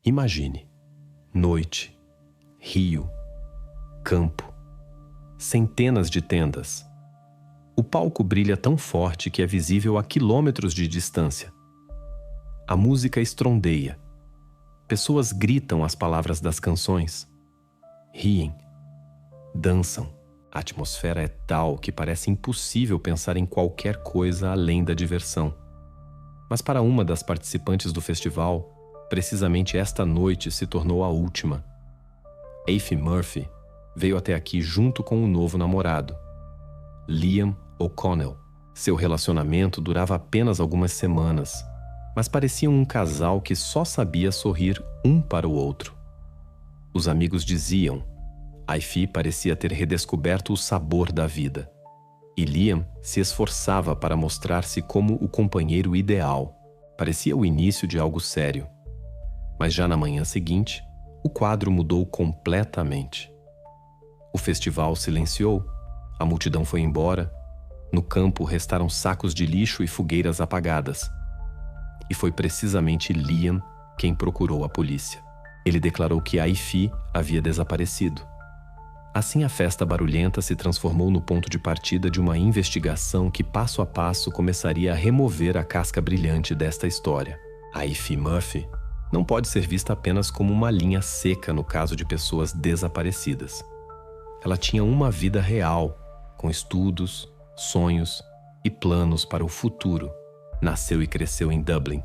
Imagine: noite, rio, campo, centenas de tendas. O palco brilha tão forte que é visível a quilômetros de distância. A música estrondeia. Pessoas gritam as palavras das canções. Riem. Dançam. A atmosfera é tal que parece impossível pensar em qualquer coisa além da diversão. Mas para uma das participantes do festival, precisamente esta noite se tornou a última. Aoife Murphy veio até aqui junto com um novo namorado, Liam O'Connell. Seu relacionamento durava apenas algumas semanas, mas pareciam um casal que só sabia sorrir um para o outro. Os amigos diziam: Aoife parecia ter redescoberto o sabor da vida, e Liam se esforçava para mostrar-se como o companheiro ideal. Parecia o início de algo sério. Mas já na manhã seguinte, o quadro mudou completamente. O festival silenciou, a multidão foi embora, no campo restaram sacos de lixo e fogueiras apagadas. E foi precisamente Liam quem procurou a polícia. Ele declarou que Aoife havia desaparecido. Assim, a festa barulhenta se transformou no ponto de partida de uma investigação que, passo a passo, começaria a remover a casca brilhante desta história. Aoife Murphy não pode ser vista apenas como uma linha seca no caso de pessoas desaparecidas. Ela tinha uma vida real, com estudos, sonhos e planos para o futuro. Nasceu e cresceu em Dublin.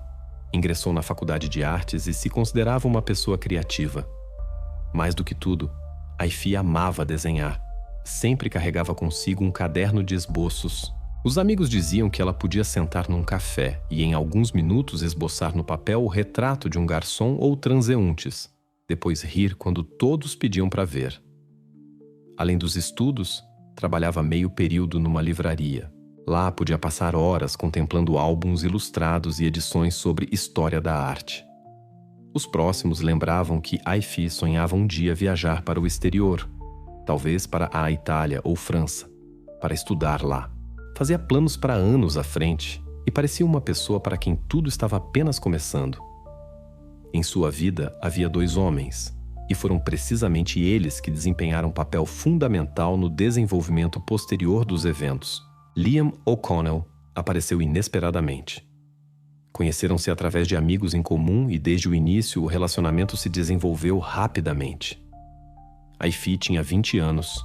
Ingressou na faculdade de artes e se considerava uma pessoa criativa. Mais do que tudo, Aoife amava desenhar. Sempre carregava consigo um caderno de esboços. Os amigos diziam que ela podia sentar num café e em alguns minutos esboçar no papel o retrato de um garçom ou transeuntes, depois rir quando todos pediam para ver. Além dos estudos, trabalhava meio período numa livraria. Lá podia passar horas contemplando álbuns ilustrados e edições sobre história da arte. Os próximos lembravam que Aoife sonhava um dia viajar para o exterior, talvez para a Itália ou França, para estudar lá. Fazia planos para anos à frente e parecia uma pessoa para quem tudo estava apenas começando. Em sua vida havia 2 homens, e foram precisamente eles que desempenharam um papel fundamental no desenvolvimento posterior dos eventos. Liam O'Connell apareceu inesperadamente. Conheceram-se através de amigos em comum e desde o início o relacionamento se desenvolveu rapidamente. Aoife tinha 20 anos.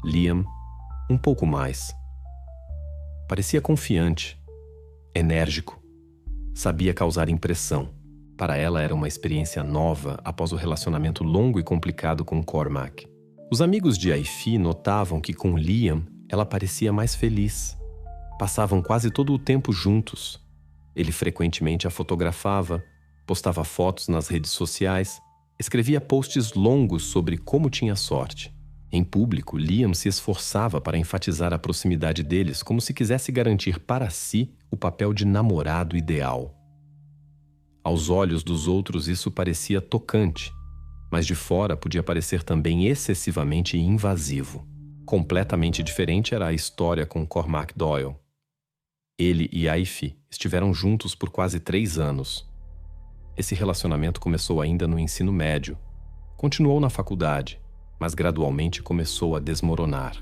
Liam, um pouco mais. Parecia confiante, enérgico, sabia causar impressão. Para ela era uma experiência nova após o relacionamento longo e complicado com Cormac. Os amigos de Aoife notavam que com Liam ela parecia mais feliz. Passavam quase todo o tempo juntos. Ele frequentemente a fotografava, postava fotos nas redes sociais, escrevia posts longos sobre como tinha sorte. Em público, Liam se esforçava para enfatizar a proximidade deles, como se quisesse garantir para si o papel de namorado ideal. Aos olhos dos outros isso parecia tocante, mas de fora podia parecer também excessivamente invasivo. Completamente diferente era a história com Cormac Doyle. Ele e Aoife estiveram juntos por quase 3 anos. Esse relacionamento começou ainda no ensino médio. Continuou na faculdade, mas gradualmente começou a desmoronar.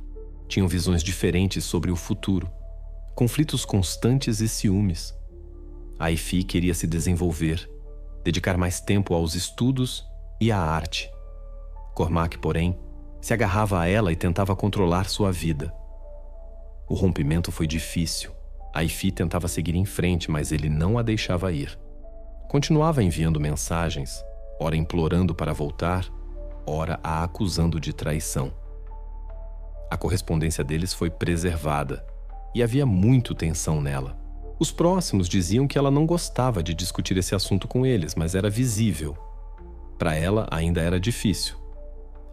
Tinham visões diferentes sobre o futuro, conflitos constantes e ciúmes. Aoife queria se desenvolver, dedicar mais tempo aos estudos e à arte. Cormac, porém, se agarrava a ela e tentava controlar sua vida. O rompimento foi difícil. Aoife tentava seguir em frente, mas ele não a deixava ir. Continuava enviando mensagens, ora implorando para voltar, ora a acusando de traição. A correspondência deles foi preservada, e havia muita tensão nela. Os próximos diziam que ela não gostava de discutir esse assunto com eles, mas era visível. Para ela ainda era difícil.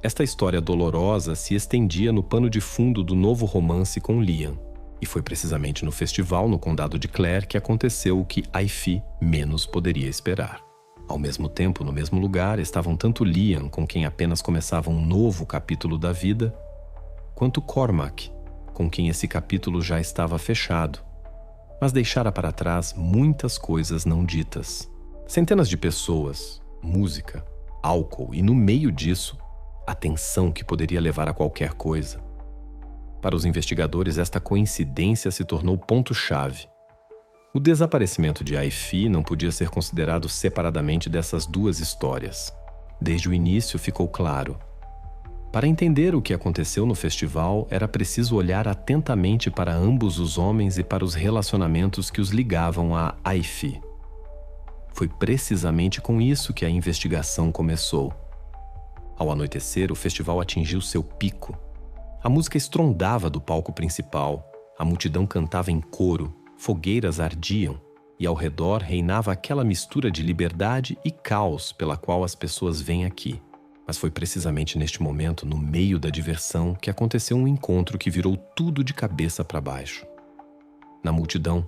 Esta história dolorosa se estendia no pano de fundo do novo romance com Liam. E foi precisamente no festival no condado de Clare que aconteceu o que Aoife menos poderia esperar. Ao mesmo tempo, no mesmo lugar, estavam tanto Liam, com quem apenas começava um novo capítulo da vida, quanto Cormac, com quem esse capítulo já estava fechado, mas deixara para trás muitas coisas não ditas. Centenas de pessoas, música, álcool e, no meio disso, a tensão que poderia levar a qualquer coisa. Para os investigadores, esta coincidência se tornou ponto-chave. O desaparecimento de Ai-Fi não podia ser considerado separadamente dessas duas histórias. Desde o início ficou claro. Para entender o que aconteceu no festival, era preciso olhar atentamente para ambos os homens e para os relacionamentos que os ligavam a Ai-Fi. Foi precisamente com isso que a investigação começou. Ao anoitecer, o festival atingiu seu pico. A música estrondava do palco principal, a multidão cantava em coro, fogueiras ardiam, e ao redor reinava aquela mistura de liberdade e caos pela qual as pessoas vêm aqui. Mas foi precisamente neste momento, no meio da diversão, que aconteceu um encontro que virou tudo de cabeça para baixo. Na multidão,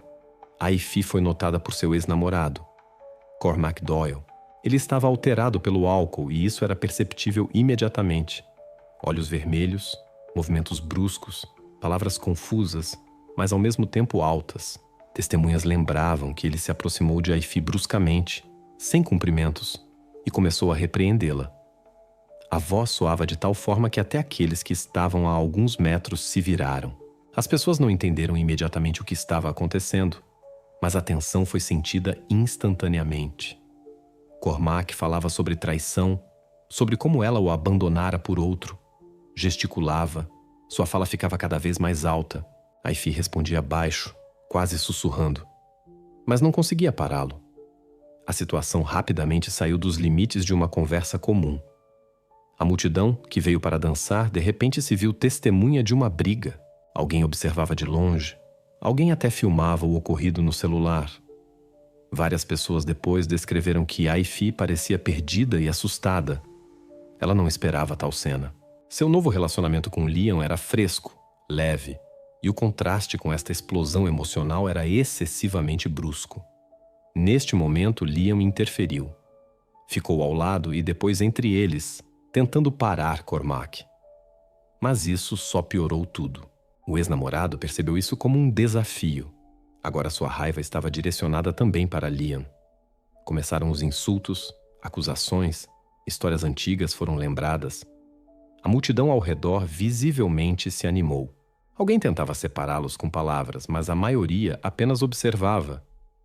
Ai-Fi foi notada por seu ex-namorado, Cormac Doyle. Ele estava alterado pelo álcool e isso era perceptível imediatamente. Olhos vermelhos, movimentos bruscos, palavras confusas, mas ao mesmo tempo altas. Testemunhas lembravam que ele se aproximou de Ai-Fi bruscamente, sem cumprimentos, e começou a repreendê-la. A voz soava de tal forma que até aqueles que estavam a alguns metros se viraram. As pessoas não entenderam imediatamente o que estava acontecendo, mas a tensão foi sentida instantaneamente. Cormac falava sobre traição, sobre como ela o abandonara por outro. Gesticulava, sua fala ficava cada vez mais alta. Ai-Fi respondia baixo, quase sussurrando, mas não conseguia pará-lo. A situação rapidamente saiu dos limites de uma conversa comum. A multidão, que veio para dançar, de repente se viu testemunha de uma briga. Alguém observava de longe. Alguém até filmava o ocorrido no celular. Várias pessoas depois descreveram que Ai-Fi parecia perdida e assustada. Ela não esperava tal cena. Seu novo relacionamento com Liam era fresco, leve, e o contraste com esta explosão emocional era excessivamente brusco. Neste momento, Liam interferiu. Ficou ao lado e depois entre eles, tentando parar Cormac. Mas isso só piorou tudo. O ex-namorado percebeu isso como um desafio. Agora sua raiva estava direcionada também para Liam. Começaram os insultos, acusações, histórias antigas foram lembradas. A multidão ao redor visivelmente se animou. Alguém tentava separá-los com palavras, mas a maioria apenas observava,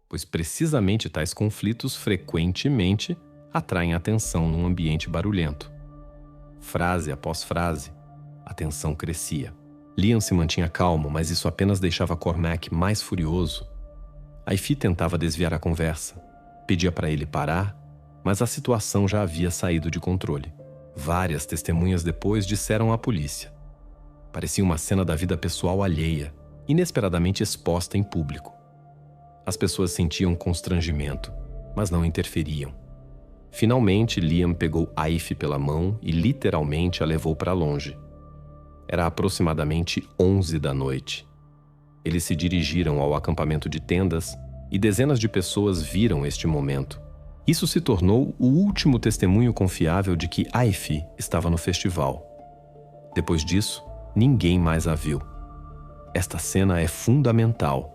pois precisamente tais conflitos frequentemente atraem atenção num ambiente barulhento. Frase após frase, a tensão crescia. Liam se mantinha calmo, mas isso apenas deixava Cormac mais furioso. Ai-Fi tentava desviar a conversa. Pedia para ele parar, mas a situação já havia saído de controle. Várias testemunhas depois disseram à polícia. Parecia uma cena da vida pessoal alheia, inesperadamente exposta em público. As pessoas sentiam constrangimento, mas não interferiam. Finalmente, Liam pegou Ai-Fi pela mão e literalmente a levou para longe. Era aproximadamente 11 da noite. Eles se dirigiram ao acampamento de tendas e dezenas de pessoas viram este momento. Isso se tornou o último testemunho confiável de que Ai-Fi estava no festival. Depois disso, ninguém mais a viu. Esta cena é fundamental.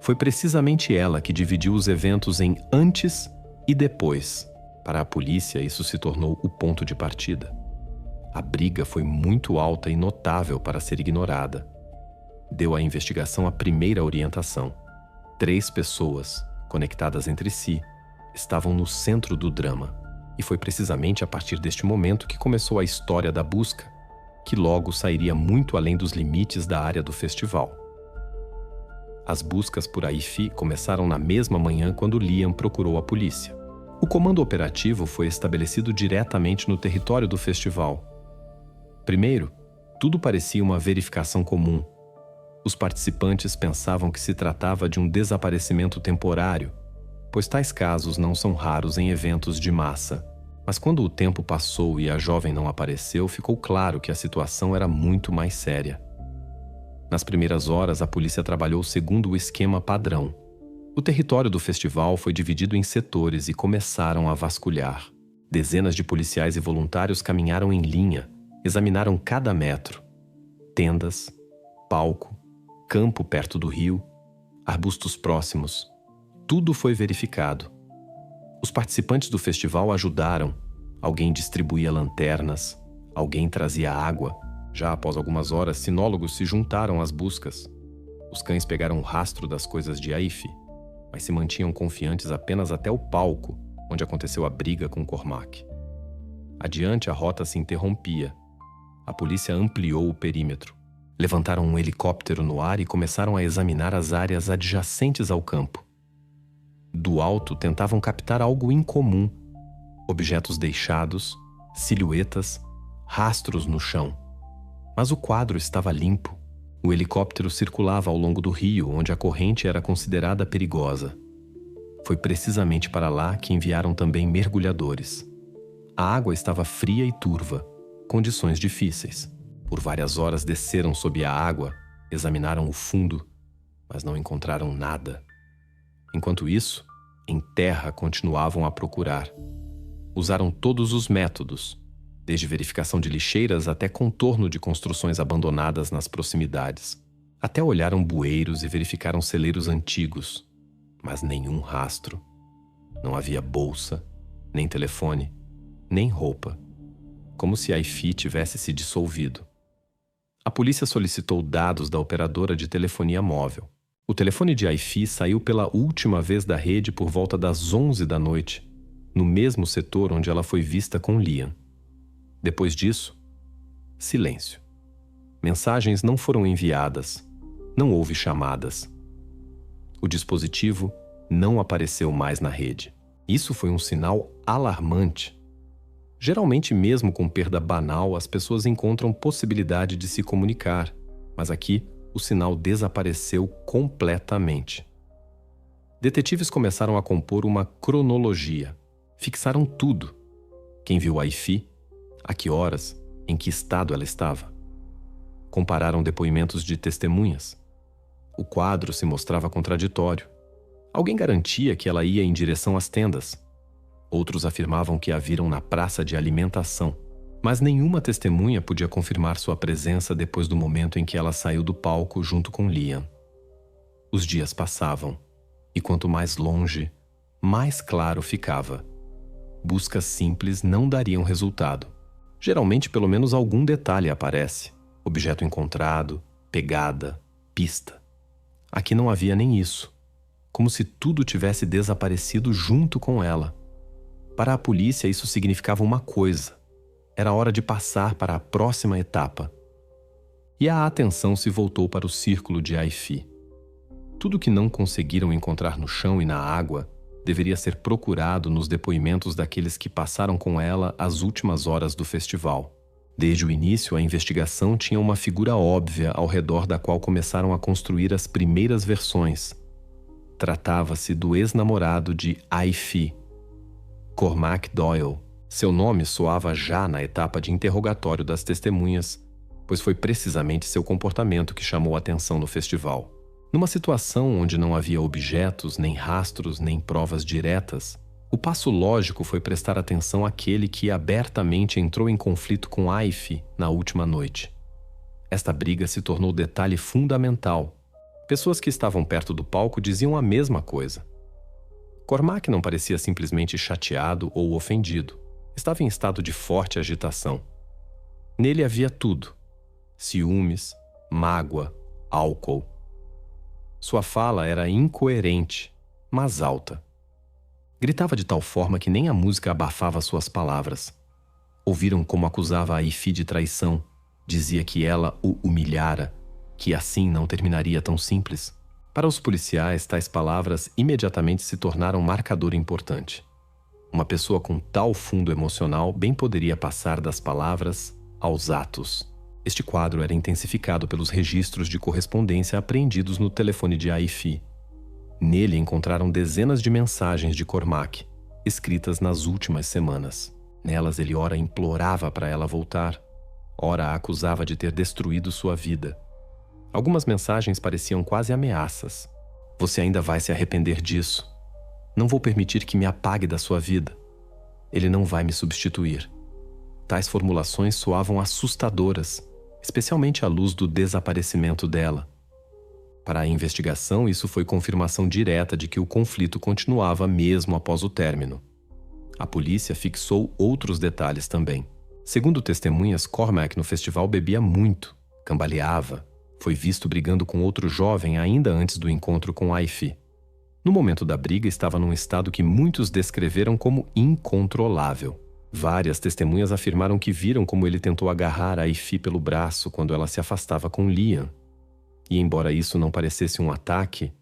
Foi precisamente ela que dividiu os eventos em antes e depois. Para a polícia, isso se tornou o ponto de partida. A briga foi muito alta e notável para ser ignorada. Deu à investigação a primeira orientação. 3 pessoas, conectadas entre si, estavam no centro do drama. E foi precisamente a partir deste momento que começou a história da busca, que logo sairia muito além dos limites da área do festival. As buscas por Ai-Fi começaram na mesma manhã quando Liam procurou a polícia. O comando operativo foi estabelecido diretamente no território do festival. Primeiro, tudo parecia uma verificação comum. Os participantes pensavam que se tratava de um desaparecimento temporário, pois tais casos não são raros em eventos de massa. Mas quando o tempo passou e a jovem não apareceu, ficou claro que a situação era muito mais séria. Nas primeiras horas, a polícia trabalhou segundo o esquema padrão. O território do festival foi dividido em setores e começaram a vasculhar. Dezenas de policiais e voluntários caminharam em linha, examinaram cada metro. Tendas, palco, campo perto do rio, arbustos próximos. Tudo foi verificado. Os participantes do festival ajudaram. Alguém distribuía lanternas, alguém trazia água. Já após algumas horas, sinólogos se juntaram às buscas. Os cães pegaram o rastro das coisas de Aifi, mas se mantinham confiantes apenas até o palco, onde aconteceu a briga com Cormac. Adiante, a rota se interrompia. A polícia ampliou o perímetro. Levantaram um helicóptero no ar e começaram a examinar as áreas adjacentes ao campo. Do alto, tentavam captar algo incomum: objetos deixados, silhuetas, rastros no chão. Mas o quadro estava limpo. O helicóptero circulava ao longo do rio, onde a corrente era considerada perigosa. Foi precisamente para lá que enviaram também mergulhadores. A água estava fria e turva, condições difíceis. Por várias horas desceram sob a água, examinaram o fundo, mas não encontraram nada. Enquanto isso, em terra continuavam a procurar. Usaram todos os métodos, desde verificação de lixeiras até contorno de construções abandonadas nas proximidades. Até olharam bueiros e verificaram celeiros antigos, mas nenhum rastro. Não havia bolsa, nem telefone, nem roupa. Como se Aifi tivesse se dissolvido. A polícia solicitou dados da operadora de telefonia móvel. O telefone de Aifi saiu pela última vez da rede por volta das 11 da noite, no mesmo setor onde ela foi vista com Liam. Depois disso, silêncio. Mensagens não foram enviadas, não houve chamadas. O dispositivo não apareceu mais na rede. Isso foi um sinal alarmante. Geralmente, mesmo com perda banal, as pessoas encontram possibilidade de se comunicar, mas aqui o sinal desapareceu completamente. Detetives começaram a compor uma cronologia. Fixaram tudo. Quem viu Aifi, a que horas, em que estado ela estava. Compararam depoimentos de testemunhas. O quadro se mostrava contraditório. Alguém garantia que ela ia em direção às tendas. Outros afirmavam que a viram na praça de alimentação, mas nenhuma testemunha podia confirmar sua presença depois do momento em que ela saiu do palco junto com Liam. Os dias passavam, e quanto mais longe, mais claro ficava. Buscas simples não dariam resultado. Geralmente, pelo menos algum detalhe aparece. Objeto encontrado, pegada, pista. Aqui não havia nem isso. Como se tudo tivesse desaparecido junto com ela. Para a polícia, isso significava uma coisa. Era hora de passar para a próxima etapa. E a atenção se voltou para o círculo de Aifi. Tudo que não conseguiram encontrar no chão e na água deveria ser procurado nos depoimentos daqueles que passaram com ela as últimas horas do festival. Desde o início, a investigação tinha uma figura óbvia ao redor da qual começaram a construir as primeiras versões. Tratava-se do ex-namorado de Aifi, Cormac Doyle. Seu nome soava já na etapa de interrogatório das testemunhas, pois foi precisamente seu comportamento que chamou a atenção no festival. Numa situação onde não havia objetos, nem rastros, nem provas diretas, o passo lógico foi prestar atenção àquele que abertamente entrou em conflito com Aifi na última noite. Esta briga se tornou detalhe fundamental. Pessoas que estavam perto do palco diziam a mesma coisa. Cormac não parecia simplesmente chateado ou ofendido. Estava em estado de forte agitação. Nele havia tudo: ciúmes, mágoa, álcool. Sua fala era incoerente, mas alta. Gritava de tal forma que nem a música abafava suas palavras. Ouviram como acusava Aifi de traição. Dizia que ela o humilhara, que assim não terminaria tão simples. Para os policiais, tais palavras imediatamente se tornaram um marcador importante. Uma pessoa com tal fundo emocional bem poderia passar das palavras aos atos. Este quadro era intensificado pelos registros de correspondência apreendidos no telefone de Aifi. Nele encontraram dezenas de mensagens de Cormac, escritas nas últimas semanas. Nelas ele ora implorava para ela voltar, ora a acusava de ter destruído sua vida. Algumas mensagens pareciam quase ameaças. Você ainda vai se arrepender disso. Não vou permitir que me apague da sua vida. Ele não vai me substituir. Tais formulações soavam assustadoras, especialmente à luz do desaparecimento dela. Para a investigação, isso foi confirmação direta de que o conflito continuava mesmo após o término. A polícia fixou outros detalhes também. Segundo testemunhas, Cormac no festival bebia muito, cambaleava, foi visto brigando com outro jovem ainda antes do encontro com Aifi. No momento da briga, estava num estado que muitos descreveram como incontrolável. Várias testemunhas afirmaram que viram como ele tentou agarrar Aifi pelo braço quando ela se afastava com Liam. E embora isso não parecesse um ataque,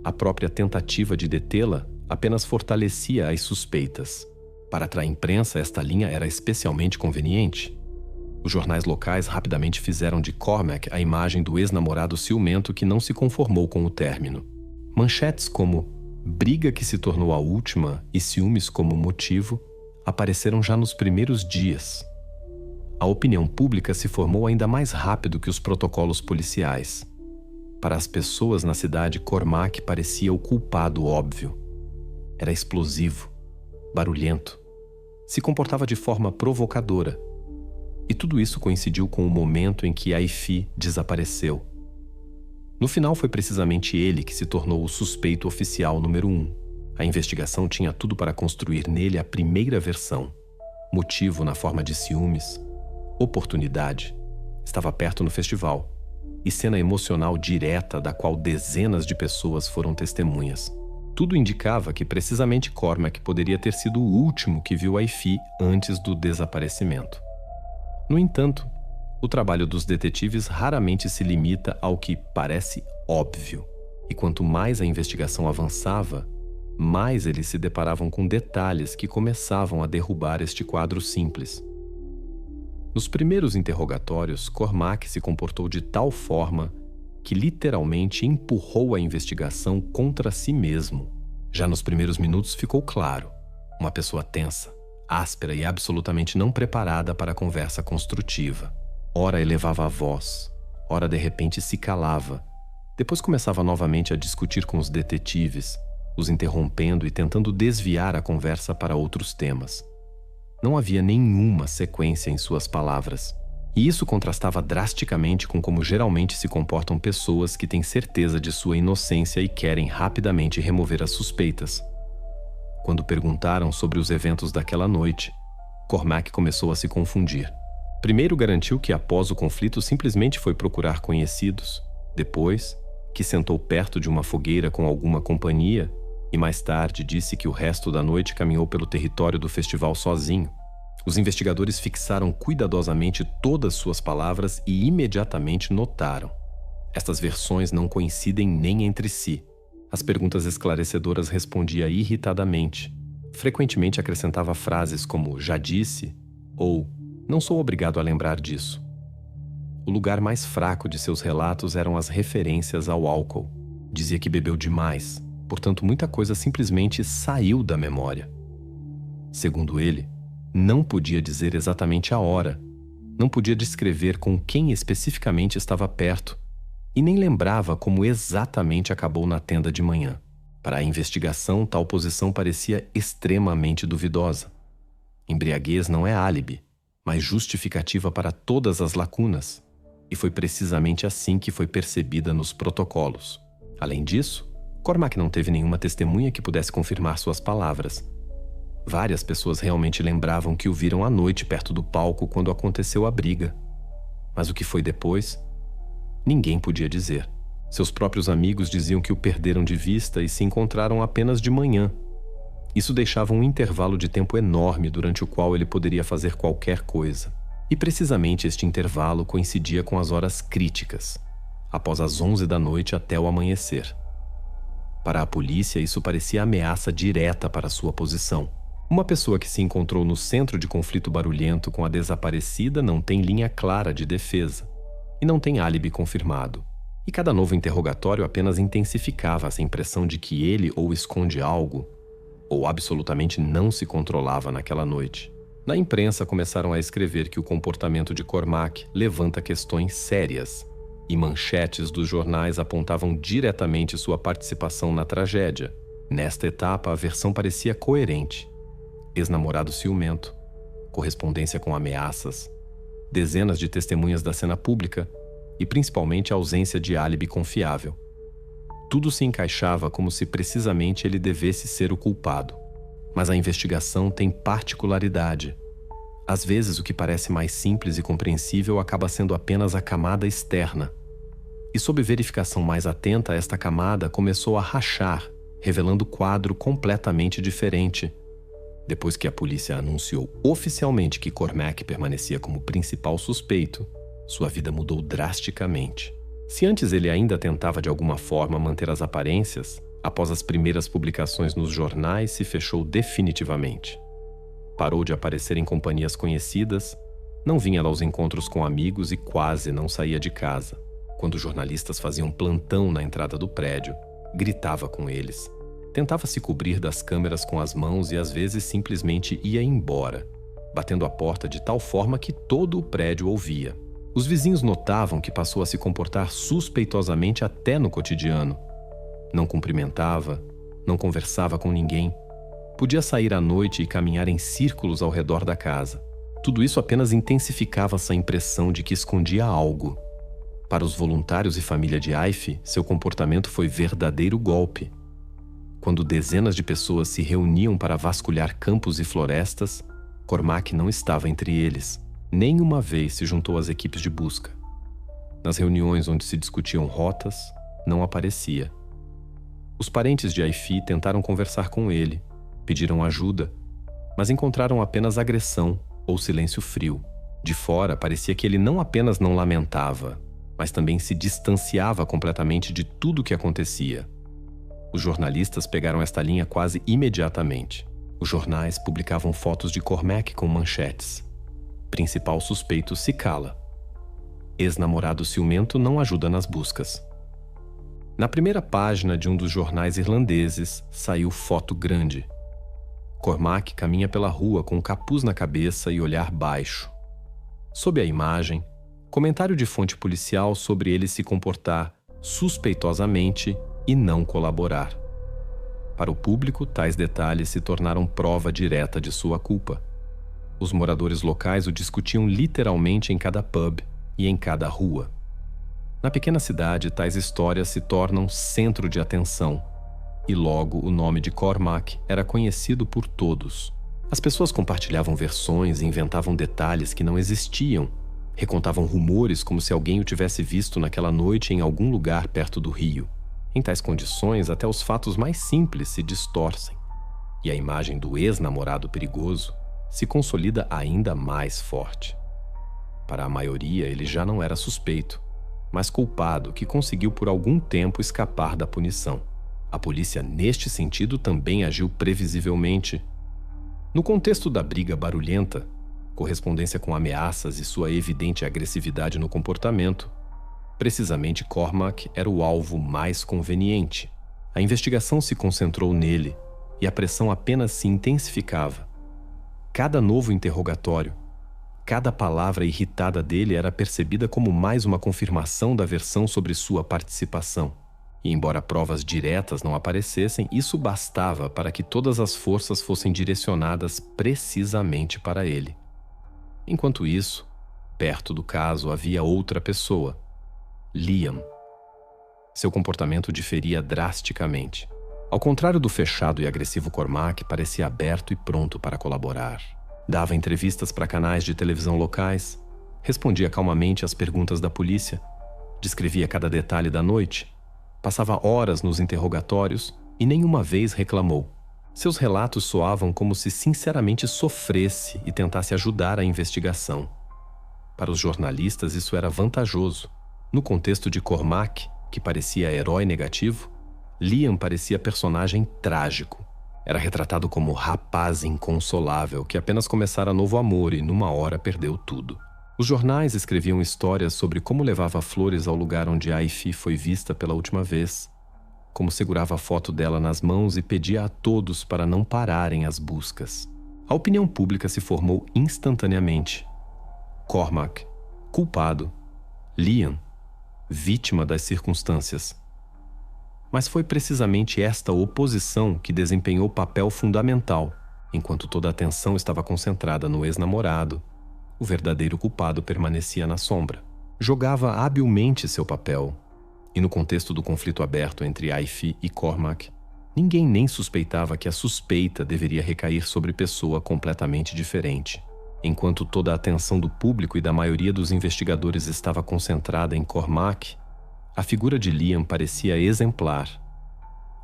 a própria tentativa de detê-la apenas fortalecia as suspeitas. Para a imprensa, esta linha era especialmente conveniente. Os jornais locais rapidamente fizeram de Cormac a imagem do ex-namorado ciumento que não se conformou com o término. Manchetes como "briga que se tornou a última" e "ciúmes como motivo" apareceram já nos primeiros dias. A opinião pública se formou ainda mais rápido que os protocolos policiais. Para as pessoas na cidade, Cormac parecia o culpado óbvio. Era explosivo, barulhento, se comportava de forma provocadora. E tudo isso coincidiu com o momento em que Aifi desapareceu. No final, foi precisamente ele que se tornou o suspeito oficial número 1. A investigação tinha tudo para construir nele a primeira versão. Motivo na forma de ciúmes. Oportunidade. Estava perto no festival. E cena emocional direta da qual dezenas de pessoas foram testemunhas. Tudo indicava que precisamente Cormac poderia ter sido o último que viu Aifi antes do desaparecimento. No entanto, o trabalho dos detetives raramente se limita ao que parece óbvio. E quanto mais a investigação avançava, mais eles se deparavam com detalhes que começavam a derrubar este quadro simples. Nos primeiros interrogatórios, Cormac se comportou de tal forma que literalmente empurrou a investigação contra si mesmo. Já nos primeiros minutos ficou claro: uma pessoa tensa, áspera e absolutamente não preparada para a conversa construtiva. Ora elevava a voz, ora de repente se calava. Depois começava novamente a discutir com os detetives, os interrompendo e tentando desviar a conversa para outros temas. Não havia nenhuma sequência em suas palavras. E isso contrastava drasticamente com como geralmente se comportam pessoas que têm certeza de sua inocência e querem rapidamente remover as suspeitas. Quando perguntaram sobre os eventos daquela noite, Cormac começou a se confundir. Primeiro garantiu que após o conflito simplesmente foi procurar conhecidos, depois que sentou perto de uma fogueira com alguma companhia e mais tarde disse que o resto da noite caminhou pelo território do festival sozinho. Os investigadores fixaram cuidadosamente todas suas palavras e imediatamente notaram: estas versões não coincidem nem entre si. As perguntas esclarecedoras respondia irritadamente. Frequentemente acrescentava frases como "já disse" ou "não sou obrigado a lembrar disso". O lugar mais fraco de seus relatos eram as referências ao álcool. Dizia que bebeu demais, portanto muita coisa simplesmente saiu da memória. Segundo ele, não podia dizer exatamente a hora, não podia descrever com quem especificamente estava perto e nem lembrava como exatamente acabou na tenda de manhã. Para a investigação, tal posição parecia extremamente duvidosa. Embriaguez não é álibi, mas justificativa para todas as lacunas, e foi precisamente assim que foi percebida nos protocolos. Além disso, Cormac não teve nenhuma testemunha que pudesse confirmar suas palavras. Várias pessoas realmente lembravam que o viram à noite perto do palco quando aconteceu a briga. Mas o que foi depois? Ninguém podia dizer. Seus próprios amigos diziam que o perderam de vista e se encontraram apenas de manhã. Isso deixava um intervalo de tempo enorme durante o qual ele poderia fazer qualquer coisa. E precisamente este intervalo coincidia com as horas críticas, após as 11 da noite até o amanhecer. Para a polícia, isso parecia ameaça direta para sua posição. Uma pessoa que se encontrou no centro de conflito barulhento com a desaparecida não tem linha clara de defesa e não tem álibi confirmado. E cada novo interrogatório apenas intensificava essa impressão de que ele ou esconde algo ou absolutamente não se controlava naquela noite. Na imprensa começaram a escrever que o comportamento de Cormac levanta questões sérias, e manchetes dos jornais apontavam diretamente sua participação na tragédia. Nesta etapa, a versão parecia coerente. Ex-namorado ciumento, correspondência com ameaças, dezenas de testemunhas da cena pública e principalmente a ausência de álibi confiável. Tudo se encaixava como se precisamente ele devesse ser o culpado. Mas a investigação tem particularidade. Às vezes, o que parece mais simples e compreensível acaba sendo apenas a camada externa. E sob verificação mais atenta, esta camada começou a rachar, revelando quadro completamente diferente. Depois que a polícia anunciou oficialmente que Cormac permanecia como principal suspeito, sua vida mudou drasticamente. Se antes ele ainda tentava de alguma forma manter as aparências, após as primeiras publicações nos jornais se fechou definitivamente. Parou de aparecer em companhias conhecidas, não vinha aos encontros com amigos e quase não saía de casa. Quando jornalistas faziam plantão na entrada do prédio, gritava com eles. Tentava se cobrir das câmeras com as mãos e às vezes simplesmente ia embora, batendo a porta de tal forma que todo o prédio ouvia. Os vizinhos notavam que passou a se comportar suspeitosamente até no cotidiano. Não cumprimentava, não conversava com ninguém. Podia sair à noite e caminhar em círculos ao redor da casa. Tudo isso apenas intensificava essa impressão de que escondia algo. Para os voluntários e família de Aif, seu comportamento foi verdadeiro golpe. Quando dezenas de pessoas se reuniam para vasculhar campos e florestas, Cormac não estava entre eles. Nem uma vez se juntou às equipes de busca. Nas reuniões onde se discutiam rotas, não aparecia. Os parentes de Aif tentaram conversar com ele, pediram ajuda, mas encontraram apenas agressão ou silêncio frio. De fora, parecia que ele não apenas não lamentava, mas também se distanciava completamente de tudo o que acontecia. Os jornalistas pegaram esta linha quase imediatamente. Os jornais publicavam fotos de Cormac com manchetes. Principal suspeito se cala. Ex-namorado ciumento não ajuda nas buscas. Na primeira página de um dos jornais irlandeses, saiu foto grande. Cormac caminha pela rua com um capuz na cabeça e olhar baixo. Sob a imagem, comentário de fonte policial sobre ele se comportar suspeitosamente e não colaborar. Para o público, tais detalhes se tornaram prova direta de sua culpa. Os moradores locais o discutiam literalmente em cada pub e em cada rua. Na pequena cidade, tais histórias se tornam centro de atenção, e logo o nome de Cormac era conhecido por todos. As pessoas compartilhavam versões e inventavam detalhes que não existiam, recontavam rumores como se alguém o tivesse visto naquela noite em algum lugar perto do rio. Em tais condições, até os fatos mais simples se distorcem, e a imagem do ex-namorado perigoso se consolida ainda mais forte. Para a maioria, ele já não era suspeito, mas culpado que conseguiu por algum tempo escapar da punição. A polícia, neste sentido, também agiu previsivelmente. No contexto da briga barulhenta, correspondência com ameaças e sua evidente agressividade no comportamento, precisamente Cormac era o alvo mais conveniente. A investigação se concentrou nele e a pressão apenas se intensificava. Cada novo interrogatório, cada palavra irritada dele era percebida como mais uma confirmação da versão sobre sua participação. E embora provas diretas não aparecessem, isso bastava para que todas as forças fossem direcionadas precisamente para ele. Enquanto isso, perto do caso havia outra pessoa, Liam. Seu comportamento diferia drasticamente. Ao contrário do fechado e agressivo Cormac, parecia aberto e pronto para colaborar. Dava entrevistas para canais de televisão locais, respondia calmamente às perguntas da polícia, descrevia cada detalhe da noite, passava horas nos interrogatórios e nenhuma vez reclamou. Seus relatos soavam como se sinceramente sofresse e tentasse ajudar a investigação. Para os jornalistas, isso era vantajoso. No contexto de Cormac, que parecia herói negativo, Liam parecia personagem trágico. Era retratado como rapaz inconsolável que apenas começara novo amor e numa hora perdeu tudo. Os jornais escreviam histórias sobre como levava flores ao lugar onde Aif foi vista pela última vez, como segurava a foto dela nas mãos e pedia a todos para não pararem as buscas. A opinião pública se formou instantaneamente. Cormac, culpado. Liam, vítima das circunstâncias. Mas foi precisamente esta oposição que desempenhou papel fundamental. Enquanto toda a atenção estava concentrada no ex-namorado, o verdadeiro culpado permanecia na sombra. Jogava habilmente seu papel. E no contexto do conflito aberto entre Aif e Cormac, Ninguém nem suspeitava que a suspeita deveria recair sobre pessoa completamente diferente. Enquanto toda a atenção do público e da maioria dos investigadores estava concentrada em Cormac, a figura de Liam parecia exemplar.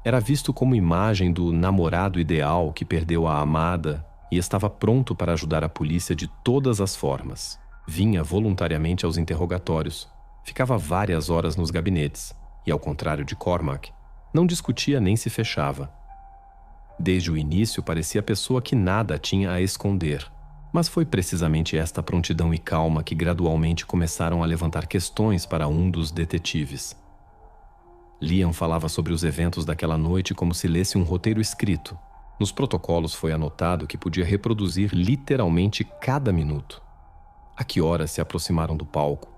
Era visto como imagem do namorado ideal que perdeu a amada e estava pronto para ajudar a polícia de todas as formas. Vinha voluntariamente aos interrogatórios, ficava várias horas nos gabinetes e, ao contrário de Cormac, não discutia nem se fechava. Desde o início parecia a pessoa que nada tinha a esconder, mas foi precisamente esta prontidão e calma que gradualmente começaram a levantar questões para um dos detetives. Liam falava sobre os eventos daquela noite como se lesse um roteiro escrito. Nos protocolos foi anotado que podia reproduzir literalmente cada minuto. A que horas se aproximaram do palco?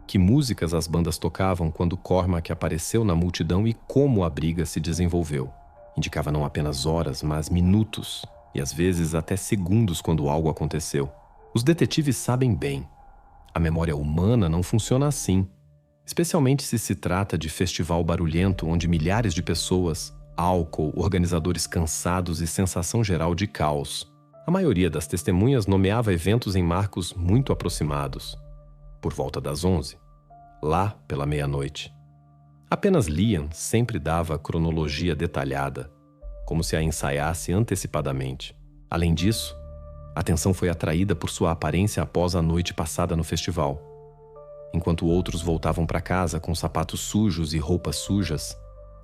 Que músicas as bandas tocavam quando Cormac apareceu na multidão e como a briga se desenvolveu. Indicava não apenas horas, mas minutos, e às vezes até segundos quando algo aconteceu. Os detetives sabem bem. A memória humana não funciona assim, especialmente se trata de festival barulhento onde milhares de pessoas, álcool, organizadores cansados e sensação geral de caos. A maioria das testemunhas nomeava eventos em marcos muito aproximados. Por volta das 11, lá pela meia-noite. Apenas Liam sempre dava cronologia detalhada, como se a ensaiasse antecipadamente. Além disso, a atenção foi atraída por sua aparência após a noite passada no festival. Enquanto outros voltavam para casa com sapatos sujos e roupas sujas,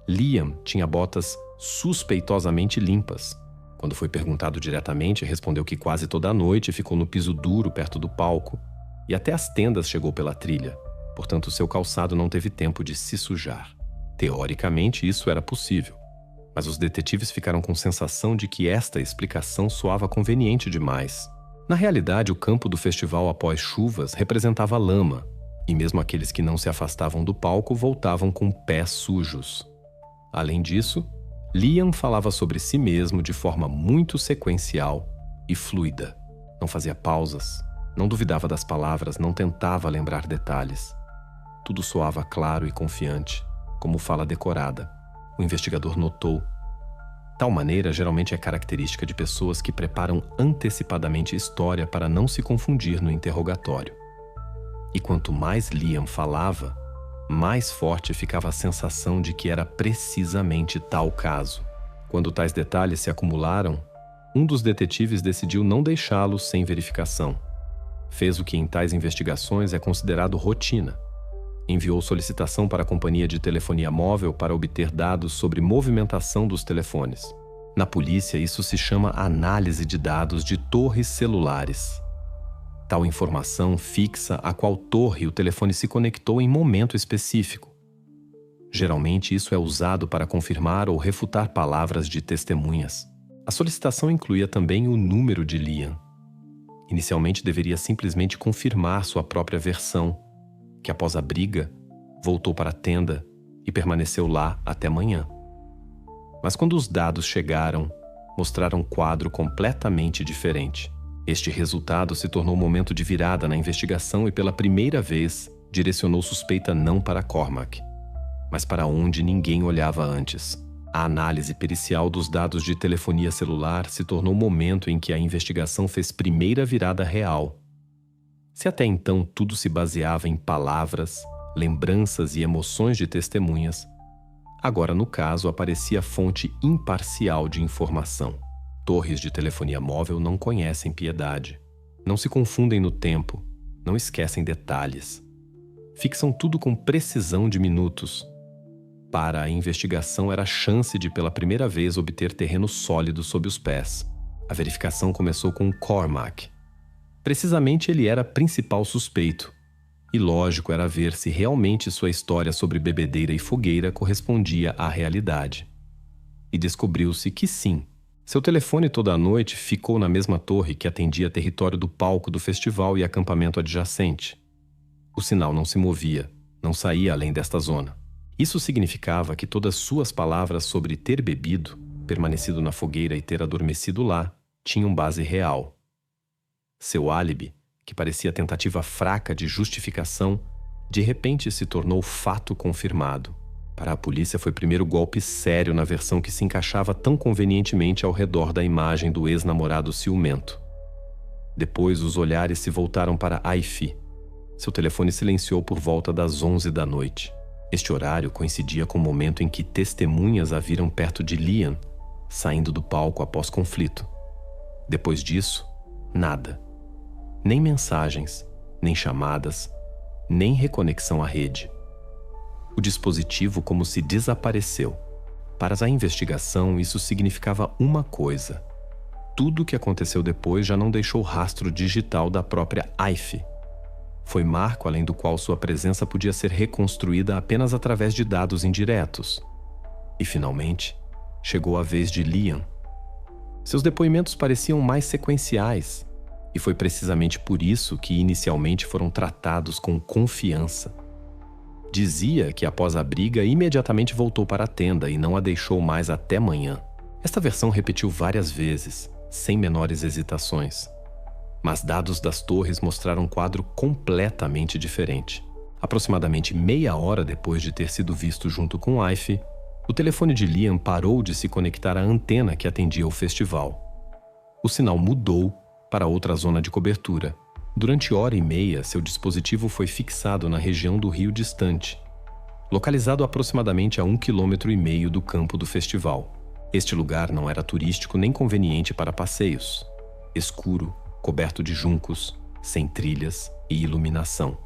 Liam tinha botas suspeitosamente limpas. Quando foi perguntado diretamente, respondeu que quase toda a noite ficou no piso duro perto do palco e até as tendas chegou pela trilha, portanto seu calçado não teve tempo de se sujar. Teoricamente, isso era possível, mas os detetives ficaram com sensação de que esta explicação soava conveniente demais. Na realidade, o campo do festival após chuvas representava lama, e mesmo aqueles que não se afastavam do palco voltavam com pés sujos. Além disso, Liam falava sobre si mesmo de forma muito sequencial e fluida. Não fazia pausas, não duvidava das palavras, não tentava lembrar detalhes. Tudo soava claro e confiante, como fala decorada. O investigador notou. Tal maneira geralmente é característica de pessoas que preparam antecipadamente história para não se confundir no interrogatório. E quanto mais Liam falava, mais forte ficava a sensação de que era precisamente tal caso. Quando tais detalhes se acumularam, um dos detetives decidiu não deixá-los sem verificação. Fez o que em tais investigações é considerado rotina. Enviou solicitação para a companhia de telefonia móvel para obter dados sobre movimentação dos telefones. Na polícia, isso se chama análise de dados de torres celulares. Tal informação fixa a qual torre o telefone se conectou em momento específico. Geralmente, isso é usado para confirmar ou refutar palavras de testemunhas. A solicitação incluía também o número de Liam. Inicialmente, deveria simplesmente confirmar sua própria versão, que após a briga, voltou para a tenda e permaneceu lá até manhã. Mas quando os dados chegaram, mostraram um quadro completamente diferente. Este resultado se tornou um momento de virada na investigação e pela primeira vez direcionou suspeita não para Cormac, mas para onde ninguém olhava antes. A análise pericial dos dados de telefonia celular se tornou o momento em que a investigação fez primeira virada real. Se até então tudo se baseava em palavras, lembranças e emoções de testemunhas, agora no caso aparecia fonte imparcial de informação. Torres de telefonia móvel não conhecem piedade, não se confundem no tempo, não esquecem detalhes. Fixam tudo com precisão de minutos. Para a investigação era a chance de pela primeira vez obter terreno sólido sob os pés. A verificação começou com Cormac. Precisamente ele era principal suspeito. E lógico era ver se realmente sua história sobre bebedeira e fogueira correspondia à realidade. E descobriu-se que sim. Seu telefone toda a noite ficou na mesma torre que atendia território do palco do festival e acampamento adjacente. O sinal não se movia, não saía além desta zona. Isso significava que todas suas palavras sobre ter bebido, permanecido na fogueira e ter adormecido lá, tinham base real. Seu álibi, que parecia tentativa fraca de justificação, de repente se tornou fato confirmado. Para a polícia foi o primeiro golpe sério na versão que se encaixava tão convenientemente ao redor da imagem do ex-namorado ciumento. Depois os olhares se voltaram para Aifi. Seu telefone silenciou por volta das 11 da noite. Este horário coincidia com o momento em que testemunhas a viram perto de Liam, saindo do palco após conflito. Depois disso, nada. Nem mensagens, nem chamadas, nem reconexão à rede. O dispositivo como se desapareceu. Para a investigação, isso significava uma coisa. Tudo o que aconteceu depois já não deixou rastro digital da própria Aifi. Foi marco além do qual sua presença podia ser reconstruída apenas através de dados indiretos. E, finalmente, chegou a vez de Liam. Seus depoimentos pareciam mais sequenciais, e foi precisamente por isso que inicialmente foram tratados com confiança. Dizia que após a briga imediatamente voltou para a tenda e não a deixou mais até manhã. Esta versão repetiu várias vezes, sem menores hesitações. Mas dados das torres mostraram um quadro completamente diferente. Aproximadamente meia hora depois de ter sido visto junto com Aifi, o telefone de Liam parou de se conectar à antena que atendia o festival. O sinal mudou para outra zona de cobertura. Durante hora e meia, seu dispositivo foi fixado na região do rio distante, localizado aproximadamente a 1,5 km do campo do festival. Este lugar não era turístico nem conveniente para passeios. Escuro, coberto de juncos, sem trilhas e iluminação.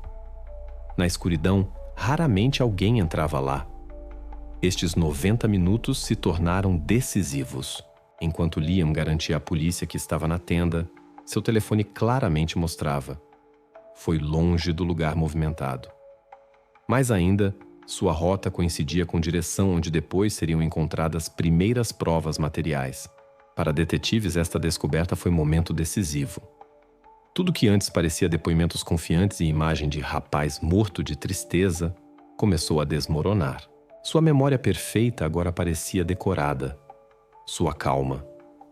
Na escuridão, raramente alguém entrava lá. Estes 90 minutos se tornaram decisivos. Enquanto Liam garantia à polícia que estava na tenda, seu telefone claramente mostrava: foi longe do lugar movimentado. Mais ainda, sua rota coincidia com a direção onde depois seriam encontradas primeiras provas materiais. Para detetives, esta descoberta foi um momento decisivo. Tudo que antes parecia depoimentos confiantes e imagem de rapaz morto de tristeza começou a desmoronar. Sua memória perfeita agora parecia decorada. Sua calma,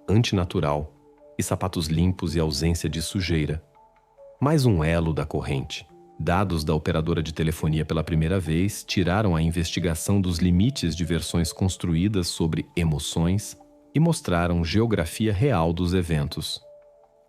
antinatural, e sapatos limpos e ausência de sujeira. Mais um elo da corrente. Dados da operadora de telefonia pela primeira vez tiraram a investigação dos limites de versões construídas sobre emoções e mostraram geografia real dos eventos.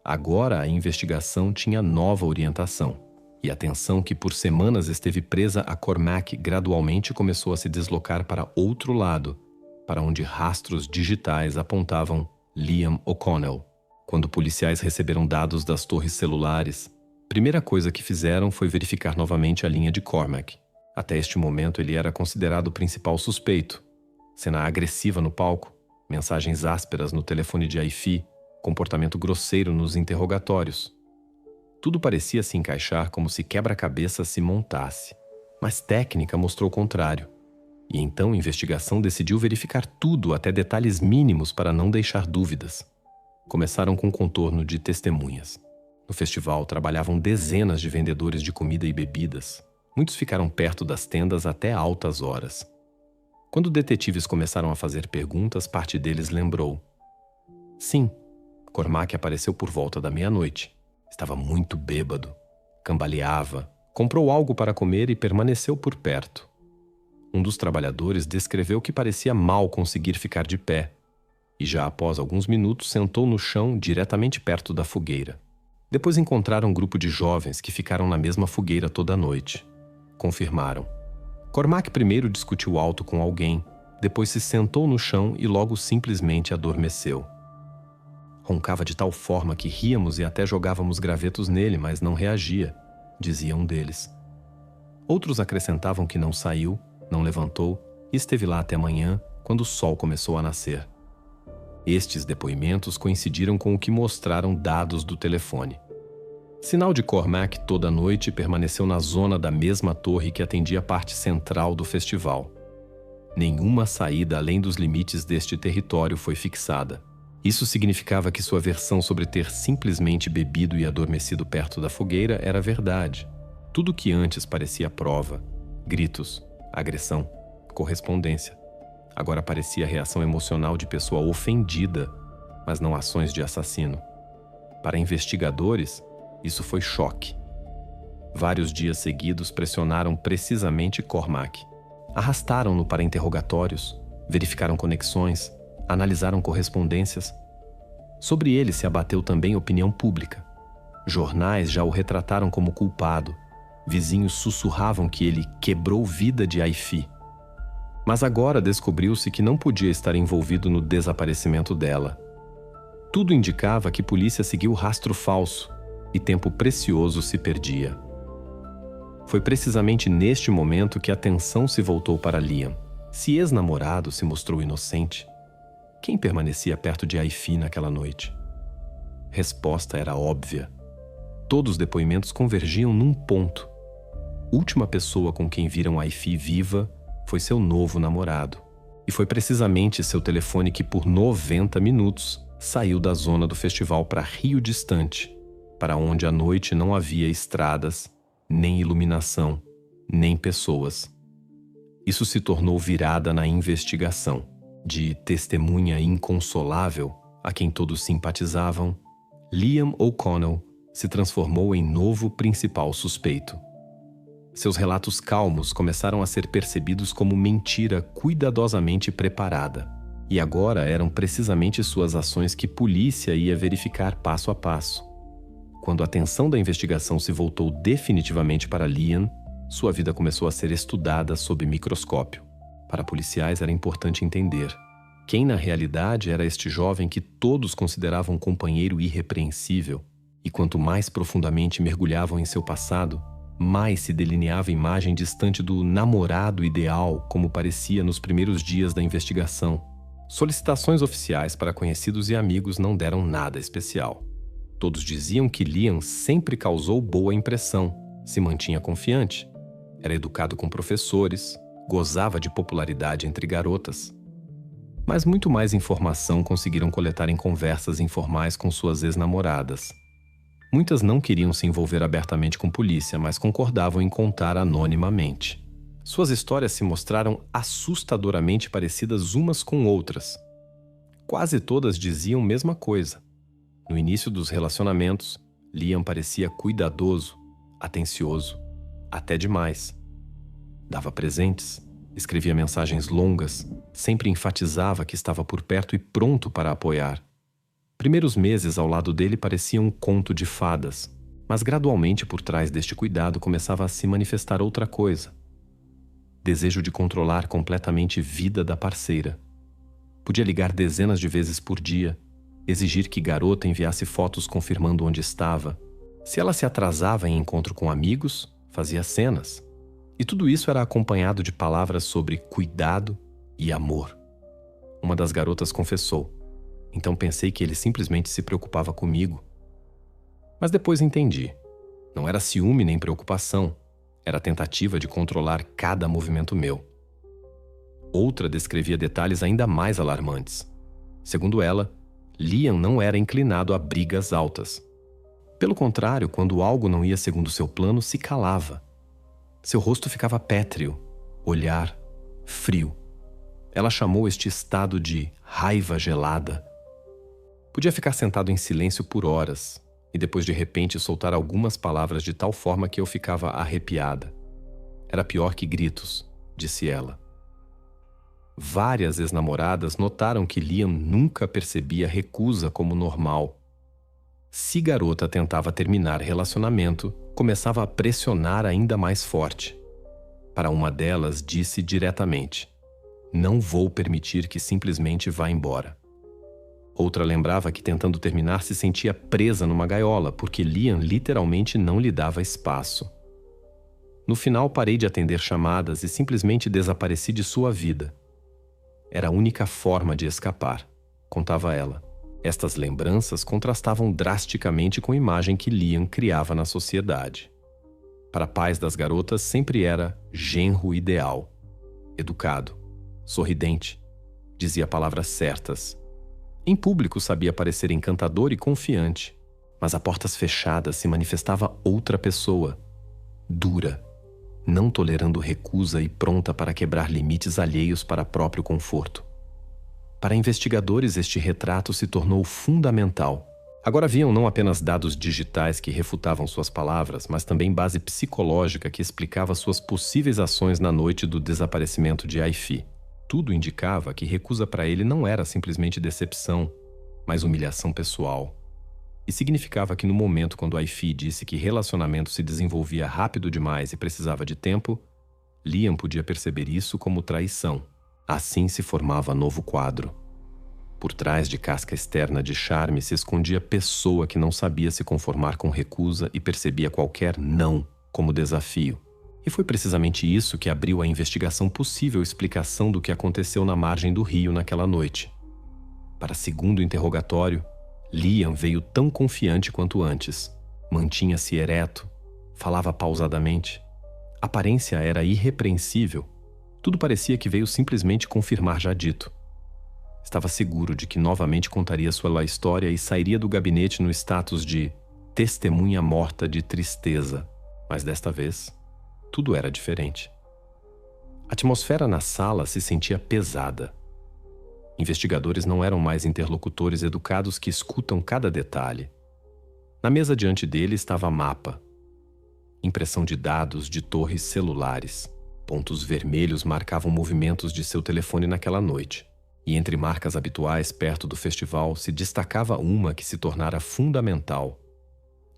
Agora a investigação tinha nova orientação, e a tensão que por semanas esteve presa a Cormac gradualmente começou a se deslocar para outro lado, para onde rastros digitais apontavam Liam O'Connell. Quando policiais receberam dados das torres celulares, a primeira coisa que fizeram foi verificar novamente a linha de Cormac. Até este momento ele era considerado o principal suspeito. Cena agressiva no palco, mensagens ásperas no telefone de Aifi, comportamento grosseiro nos interrogatórios. Tudo parecia se encaixar como se quebra-cabeça se montasse, mas técnica mostrou o contrário. E então a investigação decidiu verificar tudo até detalhes mínimos para não deixar dúvidas. Começaram com contorno de testemunhas. No festival trabalhavam dezenas de vendedores de comida e bebidas. Muitos ficaram perto das tendas até altas horas. Quando detetives começaram a fazer perguntas, parte deles lembrou. Sim, Cormac apareceu por volta da meia-noite. Estava muito bêbado. Cambaleava, comprou algo para comer e permaneceu por perto. Um dos trabalhadores descreveu que parecia mal conseguir ficar de pé. E já após alguns minutos sentou no chão diretamente perto da fogueira. Depois encontraram um grupo de jovens que ficaram na mesma fogueira toda a noite. Confirmaram. Cormac primeiro discutiu alto com alguém, depois se sentou no chão e logo simplesmente adormeceu. Roncava de tal forma que ríamos e até jogávamos gravetos nele, mas não reagia, dizia um deles. Outros acrescentavam que não saiu, não levantou e esteve lá até manhã, quando o sol começou a nascer. Estes depoimentos coincidiram com o que mostraram dados do telefone. Sinal de Cormac toda a noite permaneceu na zona da mesma torre que atendia a parte central do festival. Nenhuma saída além dos limites deste território foi fixada. Isso significava que sua versão sobre ter simplesmente bebido e adormecido perto da fogueira era verdade. Tudo o que antes parecia prova, gritos, agressão, correspondência, agora parecia a reação emocional de pessoa ofendida, mas não ações de assassino. Para investigadores, isso foi choque. Vários dias seguidos pressionaram precisamente Cormac. Arrastaram-no para interrogatórios, verificaram conexões, analisaram correspondências. Sobre ele se abateu também a opinião pública. Jornais já o retrataram como culpado. Vizinhos sussurravam que ele quebrou vida de Aifi. Mas agora descobriu-se que não podia estar envolvido no desaparecimento dela. Tudo indicava que a polícia seguiu rastro falso e tempo precioso se perdia. Foi precisamente neste momento que a atenção se voltou para Liam. Se ex-namorado se mostrou inocente, quem permanecia perto de Aifi naquela noite? Resposta era óbvia. Todos os depoimentos convergiam num ponto. Última pessoa com quem viram Aifi viva foi seu novo namorado. E foi precisamente seu telefone que, por 90 minutos, saiu da zona do festival para Rio Distante, para onde à noite não havia estradas, nem iluminação, nem pessoas. Isso se tornou virada na investigação. De testemunha inconsolável, a quem todos simpatizavam, Liam O'Connell se transformou em novo principal suspeito. Seus relatos calmos começaram a ser percebidos como mentira cuidadosamente preparada. E agora eram precisamente suas ações que a polícia ia verificar passo a passo. Quando a atenção da investigação se voltou definitivamente para Liam, sua vida começou a ser estudada sob microscópio. Para policiais era importante entender quem na realidade era este jovem que todos consideravam um companheiro irrepreensível. E quanto mais profundamente mergulhavam em seu passado, mais se delineava a imagem distante do namorado ideal, como parecia nos primeiros dias da investigação. Solicitações oficiais para conhecidos e amigos não deram nada especial. Todos diziam que Liam sempre causou boa impressão, se mantinha confiante, era educado com professores, gozava de popularidade entre garotas. Mas muito mais informação conseguiram coletar em conversas informais com suas ex-namoradas. Muitas não queriam se envolver abertamente com a polícia, mas concordavam em contar anonimamente. Suas histórias se mostraram assustadoramente parecidas umas com outras. Quase todas diziam a mesma coisa. No início dos relacionamentos, Liam parecia cuidadoso, atencioso, até demais. Dava presentes, escrevia mensagens longas, sempre enfatizava que estava por perto e pronto para apoiar. Primeiros meses ao lado dele pareciam um conto de fadas, mas gradualmente por trás deste cuidado começava a se manifestar outra coisa. Desejo de controlar completamente a vida da parceira. Podia ligar dezenas de vezes por dia, exigir que garota enviasse fotos confirmando onde estava. Se ela se atrasava em encontro com amigos, fazia cenas. E tudo isso era acompanhado de palavras sobre cuidado e amor. Uma das garotas confessou: então pensei que ele simplesmente se preocupava comigo. Mas depois entendi. Não era ciúme nem preocupação. Era a tentativa de controlar cada movimento meu. Outra descrevia detalhes ainda mais alarmantes. Segundo ela, Liam não era inclinado a brigas altas. Pelo contrário, quando algo não ia segundo seu plano, se calava. Seu rosto ficava pétreo, olhar frio. Ela chamou este estado de raiva gelada. Podia ficar sentado em silêncio por horas e depois de repente soltar algumas palavras de tal forma que eu ficava arrepiada. Era pior que gritos, disse ela. Várias ex-namoradas notaram que Liam nunca percebia recusa como normal. Se garota tentava terminar relacionamento, começava a pressionar ainda mais forte. Para uma delas, disse diretamente: não vou permitir que simplesmente vá embora. Outra lembrava que tentando terminar se sentia presa numa gaiola, porque Liam literalmente não lhe dava espaço. No final parei de atender chamadas e simplesmente desapareci de sua vida. Era a única forma de escapar, contava ela. Estas lembranças contrastavam drasticamente com a imagem que Liam criava na sociedade. Para pais das garotas sempre era genro ideal, educado, sorridente, dizia palavras certas. Em público sabia parecer encantador e confiante, mas a portas fechadas se manifestava outra pessoa, dura, não tolerando recusa e pronta para quebrar limites alheios para próprio conforto. Para investigadores, este retrato se tornou fundamental. Agora haviam não apenas dados digitais que refutavam suas palavras, mas também base psicológica que explicava suas possíveis ações na noite do desaparecimento de Aifi. Tudo indicava que recusa para ele não era simplesmente decepção, mas humilhação pessoal. E significava que no momento quando Aifi disse que relacionamento se desenvolvia rápido demais e precisava de tempo, Liam podia perceber isso como traição. Assim se formava novo quadro. Por trás de casca externa de charme se escondia pessoa que não sabia se conformar com recusa e percebia qualquer não como desafio. E foi precisamente isso que abriu a investigação possível explicação do que aconteceu na margem do rio naquela noite. Para segundo interrogatório, Liam veio tão confiante quanto antes. Mantinha-se ereto, falava pausadamente. A aparência era irrepreensível. Tudo parecia que veio simplesmente confirmar já dito. Estava seguro de que novamente contaria sua história e sairia do gabinete no status de testemunha morta de tristeza. Mas desta vez, tudo era diferente. A atmosfera na sala se sentia pesada. Investigadores não eram mais interlocutores educados que escutam cada detalhe. Na mesa diante dele estava mapa. Impressão de dados de torres celulares. Pontos vermelhos marcavam movimentos de seu telefone naquela noite. E entre marcas habituais perto do festival se destacava uma que se tornara fundamental.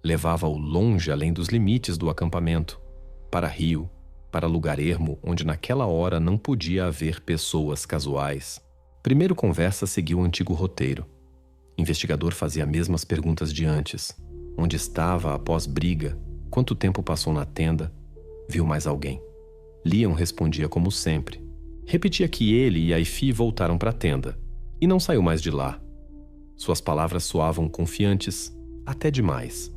Levava-o longe além dos limites do acampamento, para rio, para lugar ermo onde naquela hora não podia haver pessoas casuais. Primeiro conversa seguiu o antigo roteiro. Investigador fazia as mesmas perguntas de antes. Onde estava após briga? Quanto tempo passou na tenda? Viu mais alguém? Liam respondia como sempre. Repetia que ele e Aifi voltaram para a tenda, e não saiu mais de lá. Suas palavras soavam confiantes, até demais.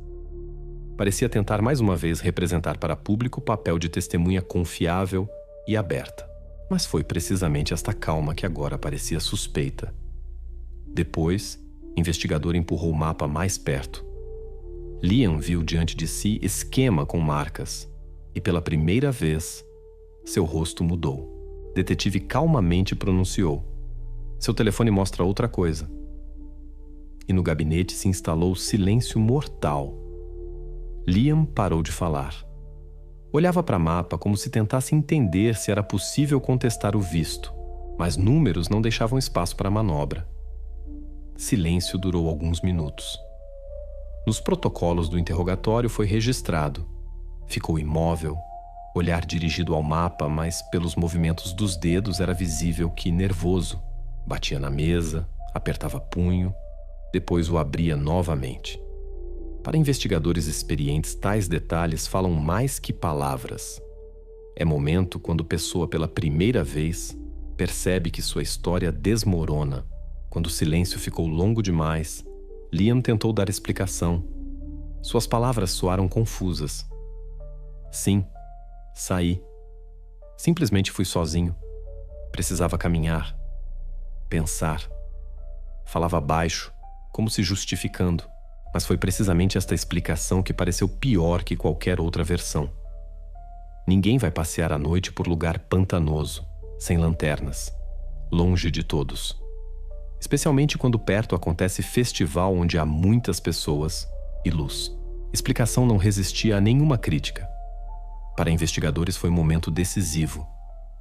Parecia tentar mais uma vez representar para público o papel de testemunha confiável e aberta. Mas foi precisamente esta calma que agora parecia suspeita. Depois, o investigador empurrou o mapa mais perto. Liam viu diante de si esquema com marcas, e pela primeira vez, seu rosto mudou. Detetive calmamente pronunciou. Seu telefone mostra outra coisa. E no gabinete se instalou silêncio mortal. Liam parou de falar. Olhava para o mapa como se tentasse entender se era possível contestar o visto, mas números não deixavam espaço para manobra. Silêncio durou alguns minutos. Nos protocolos do interrogatório foi registrado. Ficou imóvel, olhar dirigido ao mapa, mas pelos movimentos dos dedos era visível que nervoso. Batia na mesa, apertava punho, depois o abria novamente. Para investigadores experientes, tais detalhes falam mais que palavras. É momento quando a pessoa pela primeira vez percebe que sua história desmorona. Quando o silêncio ficou longo demais, Liam tentou dar explicação. Suas palavras soaram confusas. Sim, saí. Simplesmente fui sozinho. Precisava caminhar. Pensar. Falava baixo, como se justificando. Mas foi precisamente esta explicação que pareceu pior que qualquer outra versão. Ninguém vai passear à noite por lugar pantanoso, sem lanternas, longe de todos. Especialmente quando perto acontece festival onde há muitas pessoas e luz. Explicação não resistia a nenhuma crítica. Para investigadores foi um momento decisivo.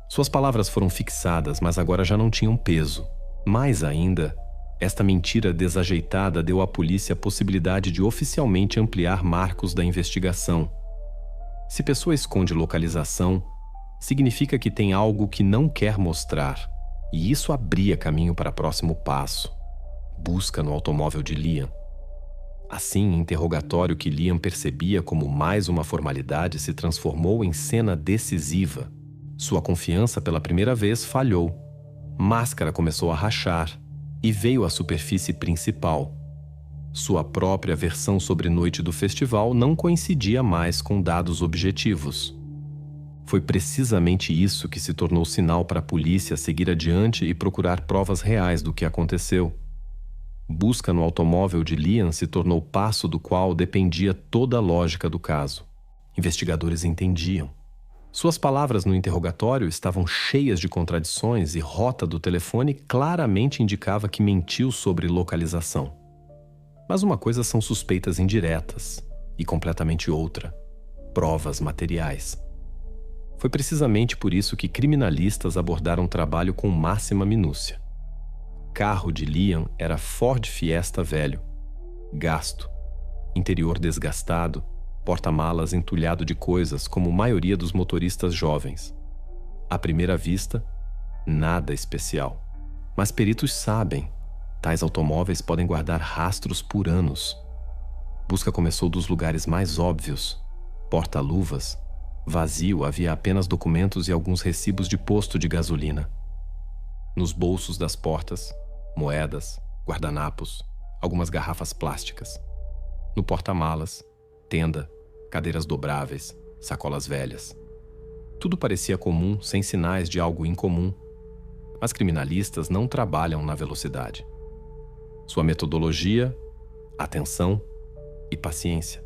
Suas palavras foram fixadas, mas agora já não tinham peso. Mais ainda, esta mentira desajeitada deu à polícia a possibilidade de oficialmente ampliar marcos da investigação. Se pessoa esconde localização, significa que tem algo que não quer mostrar, e isso abria caminho para o próximo passo. Busca no automóvel de Liam. Assim, interrogatório que Liam percebia como mais uma formalidade se transformou em cena decisiva. Sua confiança pela primeira vez falhou. Máscara começou a rachar e veio à superfície principal. Sua própria versão sobre noite do festival não coincidia mais com dados objetivos. Foi precisamente isso que se tornou sinal para a polícia seguir adiante e procurar provas reais do que aconteceu. Busca no automóvel de Liam se tornou o passo do qual dependia toda a lógica do caso. Investigadores entendiam. Suas palavras no interrogatório estavam cheias de contradições e rota do telefone claramente indicava que mentiu sobre localização. Mas uma coisa são suspeitas indiretas e completamente outra, provas materiais. Foi precisamente por isso que criminalistas abordaram o trabalho com máxima minúcia. Carro de Liam era Ford Fiesta velho, gasto, interior desgastado, porta-malas entulhado de coisas como a maioria dos motoristas jovens. À primeira vista, nada especial. Mas peritos sabem, tais automóveis podem guardar rastros por anos. Busca começou dos lugares mais óbvios. Porta-luvas. Vazio, havia apenas documentos e alguns recibos de posto de gasolina. Nos bolsos das portas, moedas, guardanapos, algumas garrafas plásticas. No porta-malas, tenda, cadeiras dobráveis, sacolas velhas. Tudo parecia comum, sem sinais de algo incomum. Mas criminalistas não trabalham na velocidade. Sua metodologia, atenção e paciência.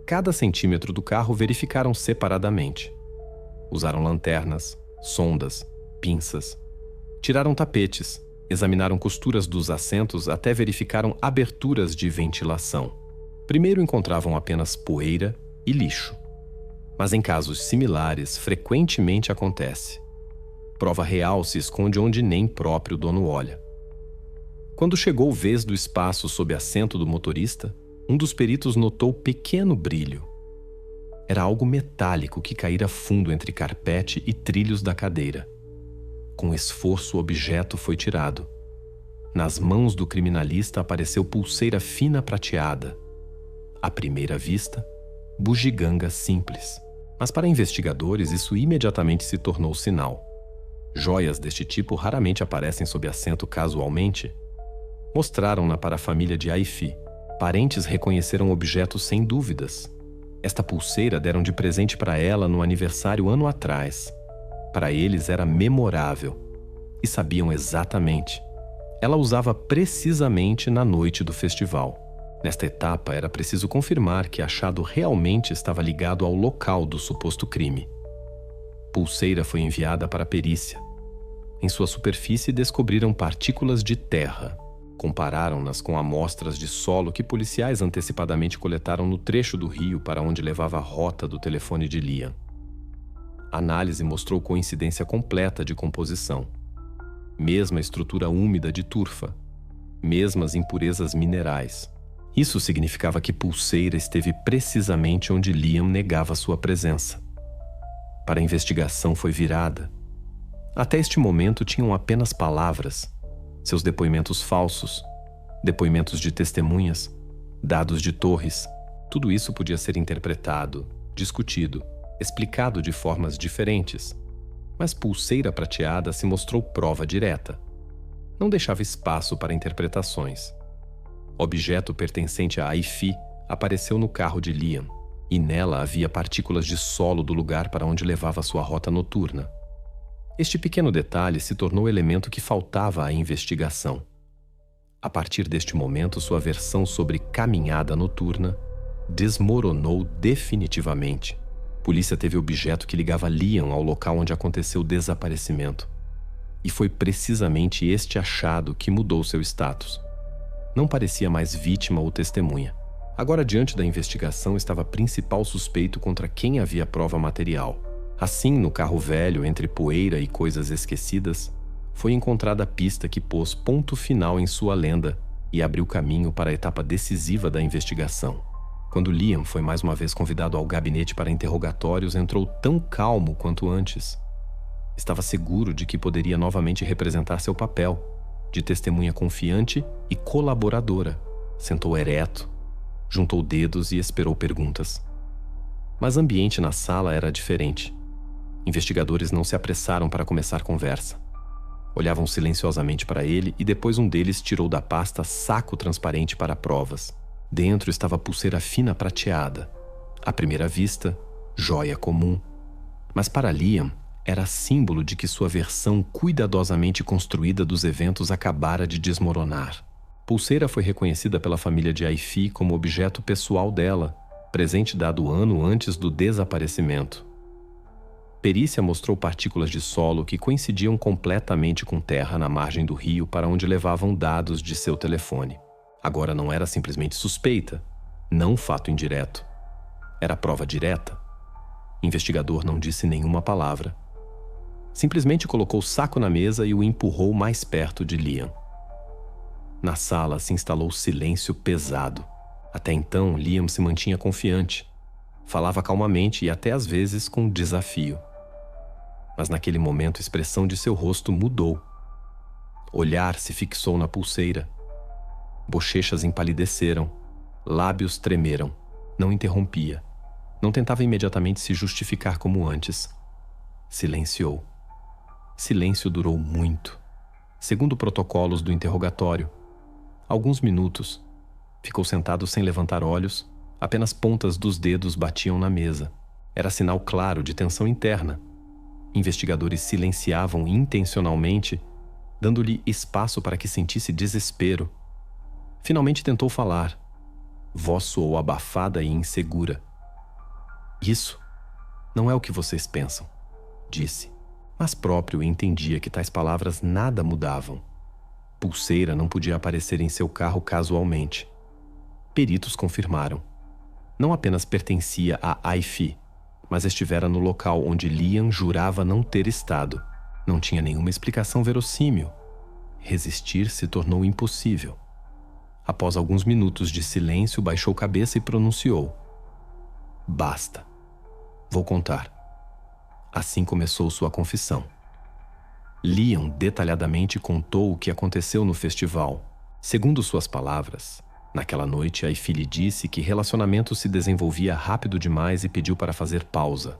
Cada centímetro do carro verificaram separadamente. Usaram lanternas, sondas, pinças. Tiraram tapetes, examinaram costuras dos assentos até verificaram aberturas de ventilação. Primeiro encontravam apenas poeira e lixo. Mas em casos similares, frequentemente acontece. Prova real se esconde onde nem próprio dono olha. Quando chegou a vez do espaço sob assento do motorista, um dos peritos notou pequeno brilho. Era algo metálico que caíra fundo entre carpete e trilhos da cadeira. Com esforço, o objeto foi tirado. Nas mãos do criminalista apareceu pulseira fina prateada. À primeira vista, bugiganga simples. Mas para investigadores, isso imediatamente se tornou sinal. Joias deste tipo raramente aparecem sob assento casualmente. Mostraram-na para a família de Aifi. Parentes reconheceram o objeto sem dúvidas. Esta pulseira deram de presente para ela no aniversário ano atrás. Para eles era memorável. E sabiam exatamente. Ela usava precisamente na noite do festival. Nesta etapa, era preciso confirmar que achado realmente estava ligado ao local do suposto crime. Pulseira foi enviada para a perícia. Em sua superfície descobriram partículas de terra. Compararam-nas com amostras de solo que policiais antecipadamente coletaram no trecho do rio para onde levava a rota do telefone de Liam. A análise mostrou coincidência completa de composição. Mesma estrutura úmida de turfa. Mesmas impurezas minerais. Isso significava que Pulseira esteve precisamente onde Liam negava sua presença. Para a investigação foi virada. Até este momento tinham apenas palavras, seus depoimentos falsos, depoimentos de testemunhas, dados de Torres. Tudo isso podia ser interpretado, discutido, explicado de formas diferentes. Mas Pulseira prateada se mostrou prova direta. Não deixava espaço para interpretações. Objeto pertencente a Aifi apareceu no carro de Liam, e nela havia partículas de solo do lugar para onde levava sua rota noturna. Este pequeno detalhe se tornou o elemento que faltava à investigação. A partir deste momento, sua versão sobre caminhada noturna desmoronou definitivamente. A polícia teve objeto que ligava Liam ao local onde aconteceu o desaparecimento. E foi precisamente este achado que mudou seu status. Não parecia mais vítima ou testemunha. Agora, diante da investigação, estava principal suspeito contra quem havia prova material. Assim, no carro velho, entre poeira e coisas esquecidas, foi encontrada a pista que pôs ponto final em sua lenda e abriu caminho para a etapa decisiva da investigação. Quando Liam foi mais uma vez convidado ao gabinete para interrogatórios, entrou tão calmo quanto antes. Estava seguro de que poderia novamente representar seu papel, de testemunha confiante e colaboradora. Sentou ereto, juntou dedos e esperou perguntas. Mas o ambiente na sala era diferente. Investigadores não se apressaram para começar conversa. Olhavam silenciosamente para ele e depois um deles tirou da pasta saco transparente para provas. Dentro estava pulseira fina prateada. À primeira vista, joia comum. Mas para Liam, era símbolo de que sua versão cuidadosamente construída dos eventos acabara de desmoronar. Pulseira foi reconhecida pela família de Aifi como objeto pessoal dela, presente dado ano antes do desaparecimento. Perícia mostrou partículas de solo que coincidiam completamente com terra na margem do rio para onde levavam dados de seu telefone. Agora não era simplesmente suspeita, não fato indireto. Era prova direta. O investigador não disse nenhuma palavra. Simplesmente colocou o saco na mesa e o empurrou mais perto de Liam. Na sala se instalou silêncio pesado. Até então, Liam se mantinha confiante. Falava calmamente e até às vezes com desafio. Mas naquele momento a expressão de seu rosto mudou. Olhar se fixou na pulseira. Bochechas empalideceram. Lábios tremeram. Não interrompia. Não tentava imediatamente se justificar como antes. Silenciou. Silêncio durou muito. Segundo protocolos do interrogatório. Alguns minutos. Ficou sentado sem levantar olhos. Apenas pontas dos dedos batiam na mesa. Era sinal claro de tensão interna. Investigadores silenciavam intencionalmente, dando-lhe espaço para que sentisse desespero. Finalmente tentou falar. Voz soou abafada e insegura. Isso não é o que vocês pensam, disse. Mas próprio entendia que tais palavras nada mudavam. Pulseira não podia aparecer em seu carro casualmente. Peritos confirmaram. Não apenas pertencia a Aifi, mas estivera no local onde Liam jurava não ter estado. Não tinha nenhuma explicação verossímil. Resistir se tornou impossível. Após alguns minutos de silêncio, baixou cabeça e pronunciou: Basta. Vou contar. Assim começou sua confissão. Liam detalhadamente contou o que aconteceu no festival. Segundo suas palavras, naquela noite, Aifi lhe disse que relacionamento se desenvolvia rápido demais e pediu para fazer pausa.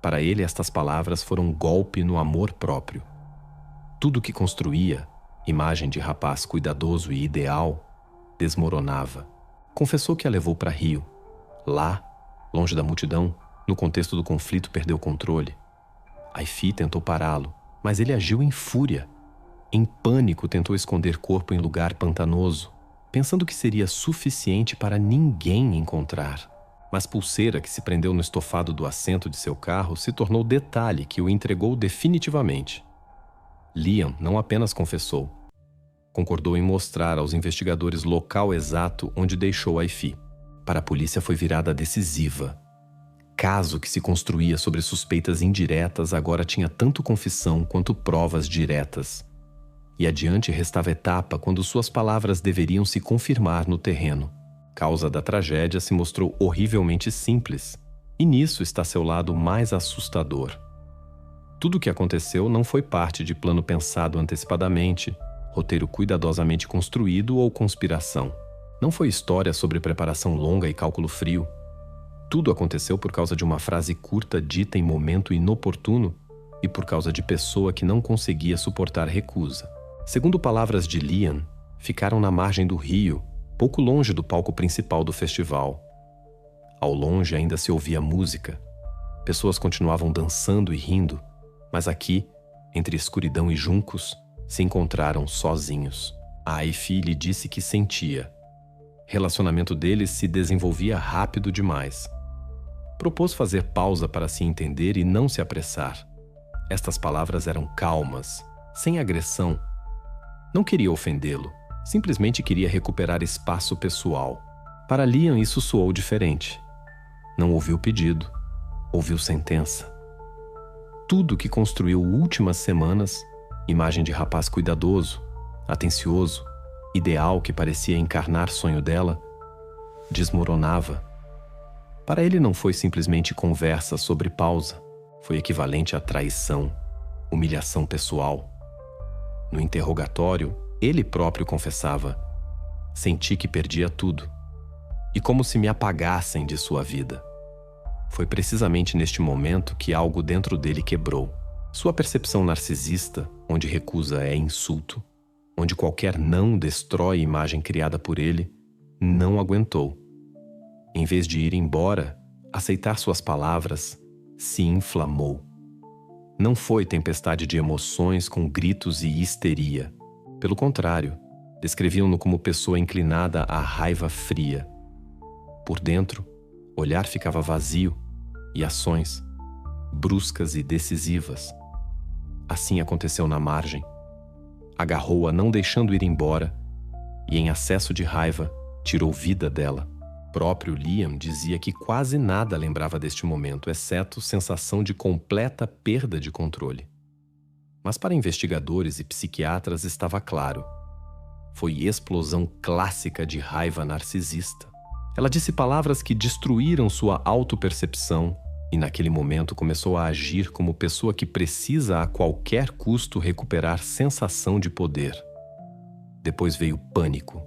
Para ele, estas palavras foram um golpe no amor próprio. Tudo que construía, imagem de rapaz cuidadoso e ideal, desmoronava. Confessou que a levou para Rio. Lá, longe da multidão, no contexto do conflito, perdeu o controle. Aifi tentou pará-lo, mas ele agiu em fúria. Em pânico, tentou esconder corpo em lugar pantanoso, pensando que seria suficiente para ninguém encontrar. Mas pulseira que se prendeu no estofado do assento de seu carro se tornou detalhe que o entregou definitivamente. Liam não apenas confessou, concordou em mostrar aos investigadores o local exato onde deixou Aifi. Para a polícia foi virada decisiva. Caso que se construía sobre suspeitas indiretas agora tinha tanto confissão quanto provas diretas. E adiante restava a etapa quando suas palavras deveriam se confirmar no terreno. Causa da tragédia se mostrou horrivelmente simples, e nisso está seu lado mais assustador. Tudo o que aconteceu não foi parte de plano pensado antecipadamente, roteiro cuidadosamente construído ou conspiração. Não foi história sobre preparação longa e cálculo frio. Tudo aconteceu por causa de uma frase curta dita em momento inoportuno e por causa de pessoa que não conseguia suportar recusa. Segundo palavras de Liam, ficaram na margem do rio, pouco longe do palco principal do festival. Ao longe ainda se ouvia música. Pessoas continuavam dançando e rindo, mas aqui, entre escuridão e juncos, se encontraram sozinhos. A Aifi lhe disse que sentia. Relacionamento deles se desenvolvia rápido demais. Propôs fazer pausa para se entender e não se apressar. Estas palavras eram calmas, sem agressão. Não queria ofendê-lo, simplesmente queria recuperar espaço pessoal. Para Liam isso soou diferente. Não ouviu pedido, ouviu sentença. Tudo que construiu últimas semanas, imagem de rapaz cuidadoso, atencioso, ideal que parecia encarnar sonho dela, desmoronava. Para ele não foi simplesmente conversa sobre pausa, foi equivalente a traição, humilhação pessoal. No interrogatório, ele próprio confessava: senti que perdia tudo, e como se me apagassem de sua vida. Foi precisamente neste momento que algo dentro dele quebrou. Sua percepção narcisista, onde recusa é insulto, onde qualquer não destrói a imagem criada por ele, não aguentou. Em vez de ir embora, aceitar suas palavras, se inflamou. Não foi tempestade de emoções com gritos e histeria. Pelo contrário, descreviam-no como pessoa inclinada à raiva fria. Por dentro, olhar ficava vazio e ações, bruscas e decisivas. Assim aconteceu na margem. Agarrou-a não deixando ir embora e, em acesso de raiva, tirou vida dela. Próprio Liam dizia que quase nada lembrava deste momento, exceto sensação de completa perda de controle. Mas para investigadores e psiquiatras estava claro. Foi explosão clássica de raiva narcisista. Ela disse palavras que destruíram sua autopercepção e naquele momento começou a agir como pessoa que precisa a qualquer custo recuperar sensação de poder. Depois veio pânico.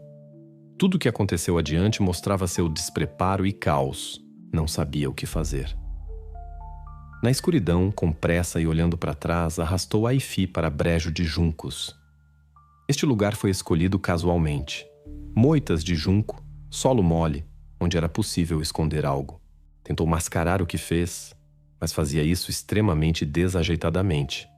Tudo o que aconteceu adiante mostrava seu despreparo e caos. Não sabia o que fazer. Na escuridão, com pressa e olhando para trás, arrastou Ai-fi para brejo de juncos. Este lugar foi escolhido casualmente. Moitas de junco, solo mole, onde era possível esconder algo. Tentou mascarar o que fez, mas fazia isso extremamente desajeitadamente.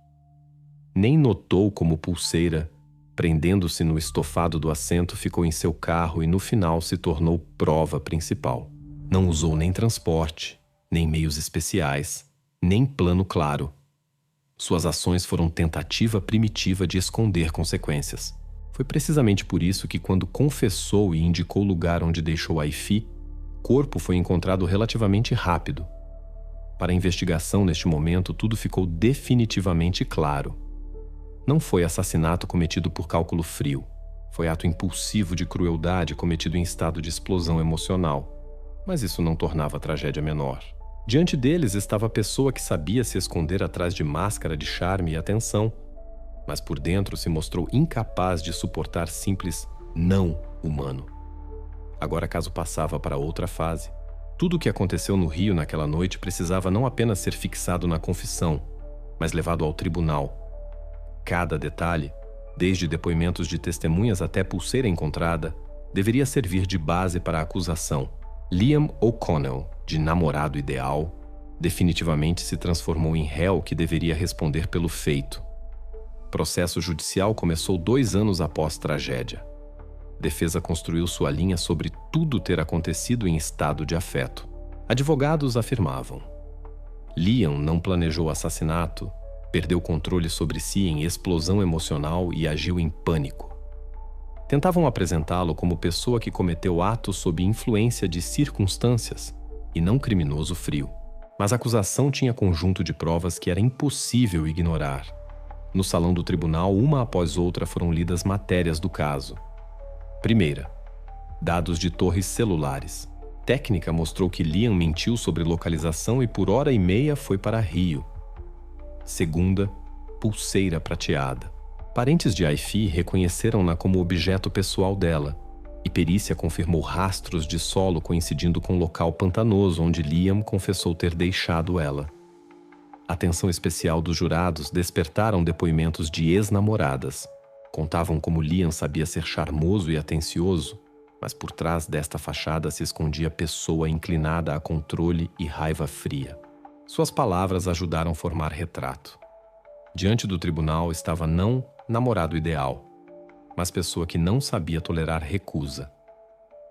Nem notou como pulseira, prendendo-se no estofado do assento, ficou em seu carro e no final se tornou prova principal. Não usou nem transporte, nem meios especiais, nem plano claro. Suas ações foram tentativa primitiva de esconder consequências. Foi precisamente por isso que, quando confessou e indicou o lugar onde deixou Ai-fi, corpo foi encontrado relativamente rápido. Para a investigação neste momento, tudo ficou definitivamente claro. Não foi assassinato cometido por cálculo frio. Foi ato impulsivo de crueldade cometido em estado de explosão emocional. Mas isso não tornava a tragédia menor. Diante deles estava a pessoa que sabia se esconder atrás de máscara de charme e atenção, mas por dentro se mostrou incapaz de suportar simples não humano. Agora, caso passava para outra fase. Tudo o que aconteceu no Rio naquela noite precisava não apenas ser fixado na confissão, mas levado ao tribunal. Cada detalhe, desde depoimentos de testemunhas até pulseira encontrada, deveria servir de base para a acusação. Liam O'Connell, de namorado ideal, definitivamente se transformou em réu que deveria responder pelo feito. O processo judicial começou 2 anos após tragédia. A defesa construiu sua linha sobre tudo ter acontecido em estado de afeto. Advogados afirmavam: Liam não planejou o assassinato, perdeu o controle sobre si em explosão emocional e agiu em pânico. Tentavam apresentá-lo como pessoa que cometeu atos sob influência de circunstâncias e não criminoso frio. Mas a acusação tinha conjunto de provas que era impossível ignorar. No salão do tribunal, uma após outra foram lidas matérias do caso. Primeira, dados de torres celulares. Técnica mostrou que Liam mentiu sobre localização e por 1h30 foi para Rio. Segunda, pulseira prateada. Parentes de Ai-fi reconheceram-na como objeto pessoal dela, e perícia confirmou rastros de solo coincidindo com o local pantanoso onde Liam confessou ter deixado ela. A atenção especial dos jurados despertaram depoimentos de ex-namoradas. Contavam como Liam sabia ser charmoso e atencioso, mas por trás desta fachada se escondia pessoa inclinada a controle e raiva fria. Suas palavras ajudaram a formar retrato. Diante do tribunal estava não namorado ideal, mas pessoa que não sabia tolerar recusa.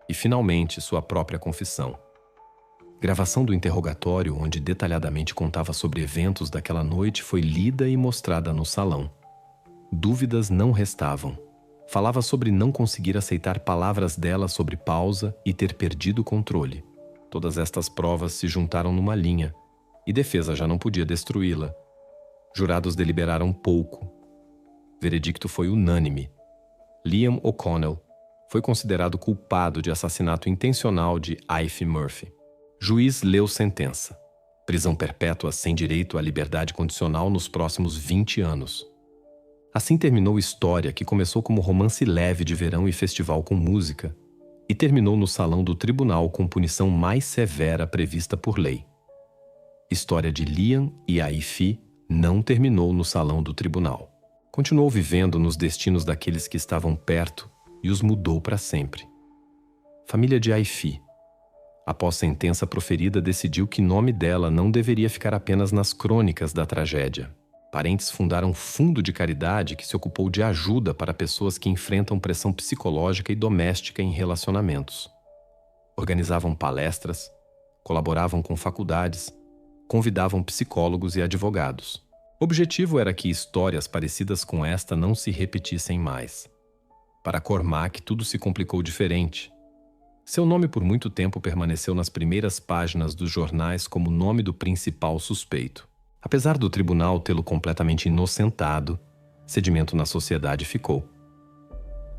E finalmente sua própria confissão. Gravação do interrogatório, onde detalhadamente contava sobre eventos daquela noite, foi lida e mostrada no salão. Dúvidas não restavam. Falava sobre não conseguir aceitar palavras dela sobre pausa e ter perdido o controle. Todas estas provas se juntaram numa linha, e defesa já não podia destruí-la. Jurados deliberaram pouco. Veredicto foi unânime. Liam O'Connell foi considerado culpado de assassinato intencional de Ai-fi Murphy. Juiz leu sentença. Prisão perpétua sem direito à liberdade condicional nos próximos 20 anos. Assim terminou História, que começou como romance leve de verão e festival com música, e terminou no salão do tribunal com punição mais severa prevista por lei. História de Liam e Ai-fi não terminou no salão do tribunal. Continuou vivendo nos destinos daqueles que estavam perto e os mudou para sempre. Família de Ai-fi. Após sentença proferida, decidiu que nome dela não deveria ficar apenas nas crônicas da tragédia. Parentes fundaram um fundo de caridade que se ocupou de ajuda para pessoas que enfrentam pressão psicológica e doméstica em relacionamentos. Organizavam palestras, colaboravam com faculdades, convidavam psicólogos e advogados. O objetivo era que histórias parecidas com esta não se repetissem mais. Para Cormac, tudo se complicou diferente. Seu nome por muito tempo permaneceu nas primeiras páginas dos jornais como o nome do principal suspeito. Apesar do tribunal tê-lo completamente inocentado, sedimento na sociedade ficou.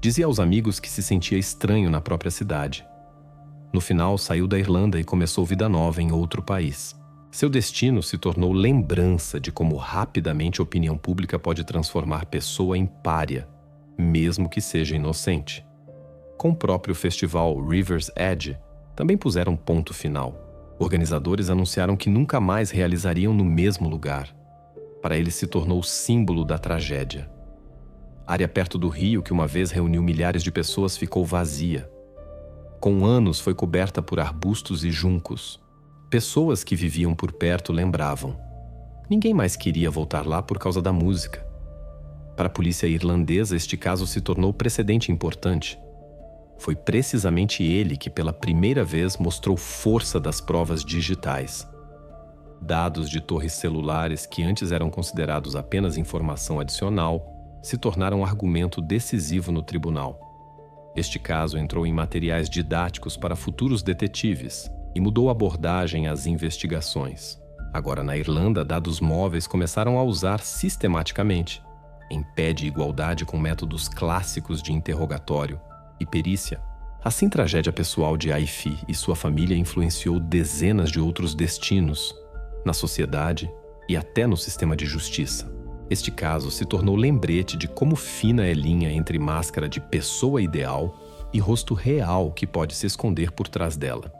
Dizia aos amigos que se sentia estranho na própria cidade. No final, saiu da Irlanda e começou vida nova em outro país. Seu destino se tornou lembrança de como rapidamente a opinião pública pode transformar pessoa em pária, mesmo que seja inocente. Com o próprio festival River's Edge, também puseram ponto final. Organizadores anunciaram que nunca mais realizariam no mesmo lugar. Para eles se tornou símbolo da tragédia. A área perto do rio, que uma vez reuniu milhares de pessoas, ficou vazia. Com anos foi coberta por arbustos e juncos. Pessoas que viviam por perto lembravam. Ninguém mais queria voltar lá por causa da música. Para a polícia irlandesa, este caso se tornou precedente importante. Foi precisamente ele que, pela primeira vez, mostrou força das provas digitais. Dados de torres celulares que antes eram considerados apenas informação adicional se tornaram argumento decisivo no tribunal. Este caso entrou em materiais didáticos para futuros detetives e mudou a abordagem às investigações. Agora, na Irlanda, dados móveis começaram a usar sistematicamente, em pé de igualdade com métodos clássicos de interrogatório e perícia. Assim, tragédia pessoal de Aifi e sua família influenciou dezenas de outros destinos, na sociedade e até no sistema de justiça. Este caso se tornou lembrete de como fina é a linha entre máscara de pessoa ideal e rosto real que pode se esconder por trás dela.